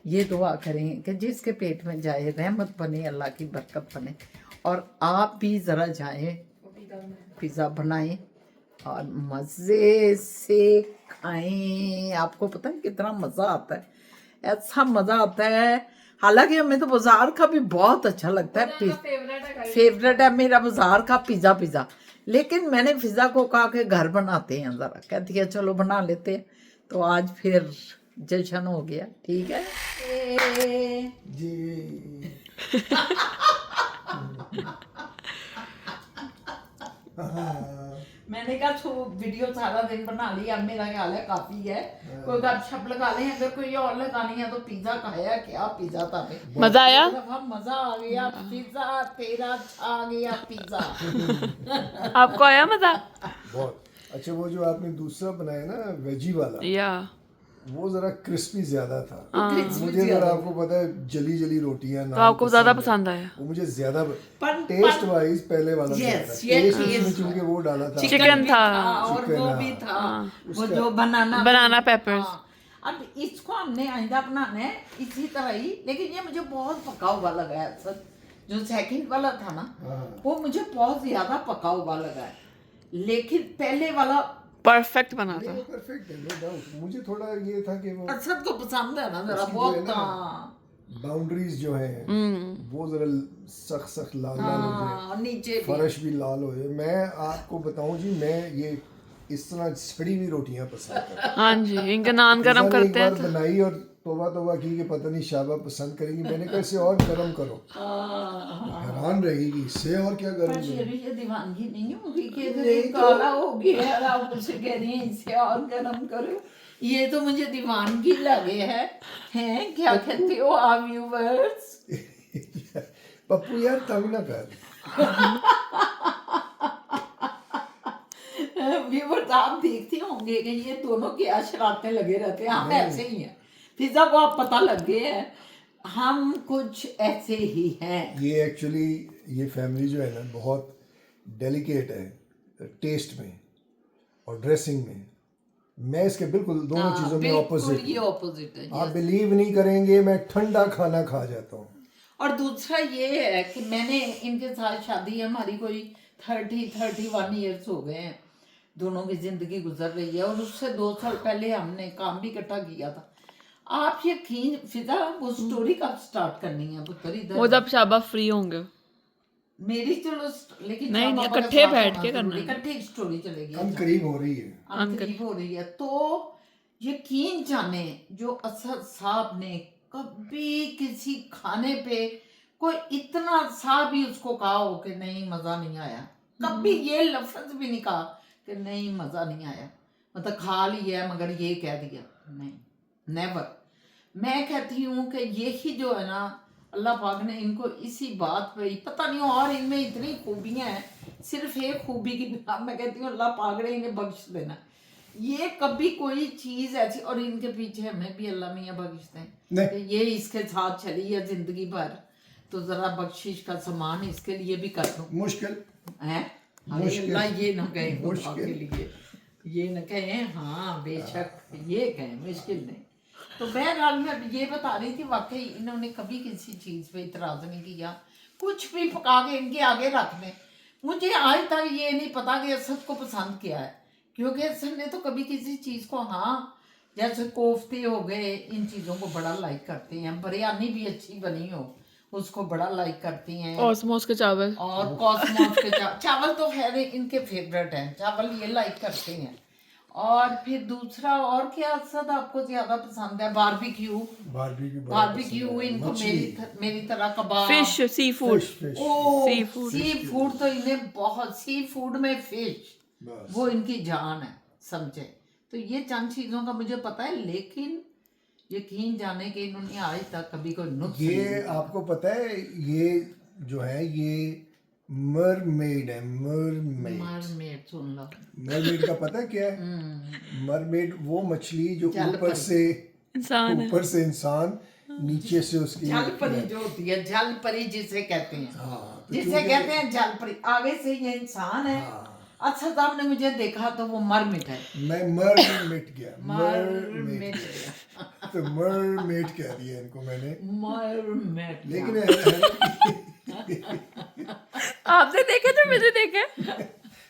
ये दुआ करें कि जिसके पेट में जाए रहमत बने, अल्लाह की बरकत बने। और आप भी ज़रा जाएं पिज़्ज़ा बनाएं और मज़े से खाएं। आपको पता है कितना मज़ा आता है, ऐसा मज़ा आता है। हालांकि हमें तो बाज़ार का भी बहुत अच्छा लगता है, फेवरेट है मेरा बाज़ार का पिज़्ज़ा। लेकिन मैंने पिज़्ज़ा को कहा कि घर बनाते हैं ज़रा, कहती है चलो बना लेते हैं। तो आज फिर जश्न हो गया, ठीक है जी। मैंने कहा तो वीडियो सारा दिन बना लिया, अब मेरा ख्याल है काफ़ी है। कोई गपशप लगा लें, अगर कोई और लगानी है तो पिज़्ज़ा खाया, क्या पिज़्ज़ा था भाई। मजा आया? मज़ा आ गया, पिज़्ज़ा तेरा आ गया पिज़्ज़ा। आपको आया मजा? बहुत अच्छा। वो जो आपने दूसरा बनाया ना वेजी वाला, या वो जरा क्रिस्पी ज्यादा था। क्रिस्पी मुझे जरा आपको पता है जली रोटियां तो आपको ज्यादा पसंद आया? वो मुझे ज्यादा पर- टेस्ट वाइज पहले वाला Yes, ज्यादा। ये टेस्ट चीज़ उसमें चूंकि वो डाला था। चिकन था और वो भी था वो जो बनाना पेपर्स। अब इसको हमने आइंदा बनाना है इसी तरह ही, लेकिन ये मुझे बहुत पका हुआ लगा है। सर जो सेकंड वाला था ना वो मुझे बहुत ज्यादा पका हुआ लगा है, लेकिन पहले वाला परफेक्ट बना था। वो परफेक्ट है, नो डाउट। मुझे थोड़ा ये था कि वो असद को पसंद है ना जरा उसकी बहुत। जो है ना, बाउंड्रीज जो हैं वो जरा सख्त लाल हो जाए, नीचे भी फर्श भी लाल हो जाए। मैं आपको बताऊं जी, मैं ये इस तरह सड़ी हुई रोटियां पसंद करते हैं। हाँ जी, इनका नान गरम फिजा ने करते हैं एक बार बनाई और तोबा तोबा की कि पता नहीं शाबा पसंद करेगी। मैंने कहा इसे और गर्म करो, हैरान रहेगी इससे और क्या गर्म करो। ये दीवानगी नहीं होगी कि ये काला हो गया है और आप मुझसे कह रही हैं इसे और गर्म करो। ये तो मुझे दीवानगी लगे हैं क्या कहते हो आप व्यूअर्स? पप्पू यार तंग ना कर। व्यूअर्स आप देखते होंगे कि ये दोनों क्या शरारतें लगे रहते हैं। हम ऐसे ही हैं, फिजा को आप पता लग गए है, हम कुछ ऐसे ही हैं। ये एक्चुअली ये फैमिली जो है ना बहुत डेलिकेट है टेस्ट में और ड्रेसिंग में। मैं इसके बिल्कुल दोनों चीज़ों में ऑपोजिट। ये ऑपोजिट है। आप बिलीव नहीं करेंगे मैं ठंडा खाना खा जाता हूँ। और दूसरा ये है कि मैंने इनके साथ शादी हमारी कोई 31 ईयर्स हो गए हैं, दोनों की जिंदगी गुजर रही है और उससे 2 साल पहले हमने काम भी इकट्ठा किया था। आप यकीन फिजा वो स्टोरी कब स्टार्ट करनी है पुत्र? इधर वो जब शाबा फ्री होंगे। मेरी चलो लेकिन नहीं, शाबा का इकट्ठे साथ बैठ होना के करना जरूरी, है। इकट्ठे स्टोरी चलेगी। हम करीब हो रही है। हम करीब हो रही है तो यकीन जाने जो असद साहब ने कभी किसी खाने पे कोई इतना सा भी उसको कहा हो कि नहीं मजा नहीं आया, कभी ये लफ्ज भी नहीं कहा कि नहीं मजा नहीं आया, मतलब खा लिया मगर ये कह दिया नहीं, नेवर। मैं कहती हूँ कि यही जो है ना अल्लाह पाक ने इनको इसी बात पे ही पता नहीं और इनमें इतनी खूबियाँ हैं, सिर्फ एक खूबी की बिना मैं कहती हूँ अल्लाह पाक ने इन्हें बख्श देना। ये कभी कोई चीज़ ऐसी, और इनके पीछे हमें भी अल्लाह मियाँ बख्श दें कि ये इसके साथ चली है जिंदगी भर, तो ज़रा बख्शिश का सामान इसके लिए भी कर दूँ। मुश्किल है अल्लाह ये ना कहे खुदा के लिए, ये न कहें हाँ बेशक ये कहें, मुश्किल नहीं। तो बहरहाल मैं ये बता रही थी वाकई इन्होंने कभी किसी चीज़ पे इतराज़ नहीं किया, कुछ भी पका के इनके आगे रख दें। मुझे आज तक ये नहीं पता कि असद को पसंद क्या है, क्योंकि असद ने तो कभी किसी चीज़ को, हाँ जैसे कोफ्ते हो गए इन चीज़ों को बड़ा लाइक करते हैं, बिरयानी भी अच्छी बनी हो उसको बड़ा लाइक करती हैं, कॉस्मोस के चावल और कॉस्मोस के चावल तो खैर इनके फेवरेट हैं, चावल ये लाइक करते हैं। और फिर दूसरा और क्या असद आपको ज्यादा पसंद है? बारबेक्यू इनको मेरी तरह कबाब, fish, sea food. Sea food तो इन्हें बहुत, सी फूड में फिश वो इनकी जान है, समझे। तो ये चंद चीज़ों का मुझे पता है, लेकिन यकीन जाने के इन्होंने आज तक कभी कोई नुक्स ये आपको पता है ये जो है ये मरमेड है। मरमेड सुन लो, मरमेड का पता है क्या है? मरमेड वो मछली जो ऊपर से इंसान नीचे से उसकी जल परी जो होती है, जल परी जिसे कहते हैं, हाँ, तो जिसे कहते हैं जल परी, आगे से ये इंसान है। अच्छा साहब ने मुझे देखा तो वो मर मिट है, मैं मर मिट गया, मर तो मरमेड कह दिया इनको मैंने, मर मिट। लेकिन आपने देखे थे, मैंने देखे,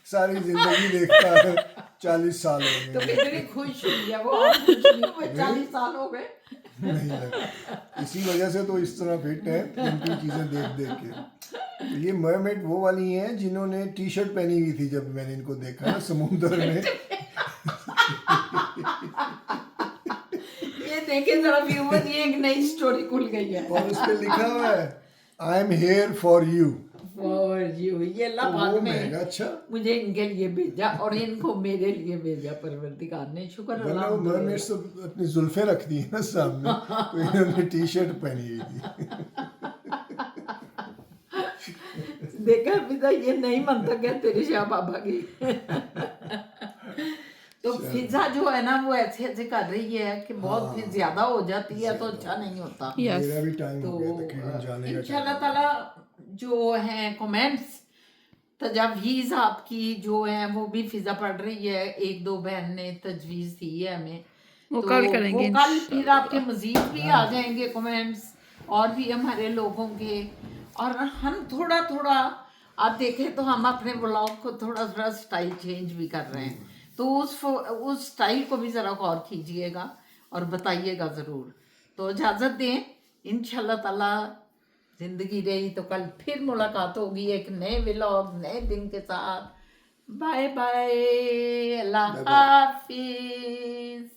सारी जिंदगी देखता है, 40 साल हो तो गए। कितनी खुश हुई है वो, आप खुश नहीं हुए? 40 साल हो गए। नहीं लगा, इसी वजह से तो इस तरह फिट है इनकी चीजें देख देख के। तो ये मरमेड वो वाली हैं जिन्होंने टी शर्ट पहनी हुई थी जब मैंने इनको देखा ना समुद्र में। ये देखे जरा व्यूअर, ये एक नई स्टोरी खुल गई है। और उस पे लिखा हुआ है I am here for you. For you, ये अल्लाह पाक ने अच्छा मुझे इनके लिए भेजा और इनको मेरे लिए भेजा परवरदिगार ने, शुक्र वरना वो मरमेड्स तो अपनी जुल्फें रखती है ना सामने, तो इन्होंने टी शर्ट पहनी हुई थी। देखा पिता, ये नहीं मानता क्या तेरे शाह बाबा की। तो फिजा जो है ना वो ऐसे ऐसे कर रही है कि बहुत फिर ज्यादा हो जाती है तो अच्छा नहीं होता। मेरा भी टाइम हो गया तकरीबन जाने का। इंशाल्लाह ताला जो है कमेंट्स तजवीज़ आपकी जो है वो भी फिजा पढ़ रही है, 1-2 बहन ने तजवीज़ दी है हमें, वो कल करेंगे। वो कल फिर आपके मजीद भी आ जाएंगे कमेंट्स और भी हमारे लोगों के। और हम थोड़ा थोड़ा आप देखें तो हम अपने ब्लॉग को थोड़ा थोड़ा स्टाइल चेंज भी कर रहे हैं, तो उस स्टाइल को भी ज़रा गौर कीजिएगा और बताइएगा ज़रूर। तो इजाज़त दें, इंशाल्लाह ताला ज़िंदगी रही तो कल फिर मुलाकात होगी एक नए व्लॉग नए दिन के साथ। बाय बाय, अल्लाह Bye bye. हाफिज।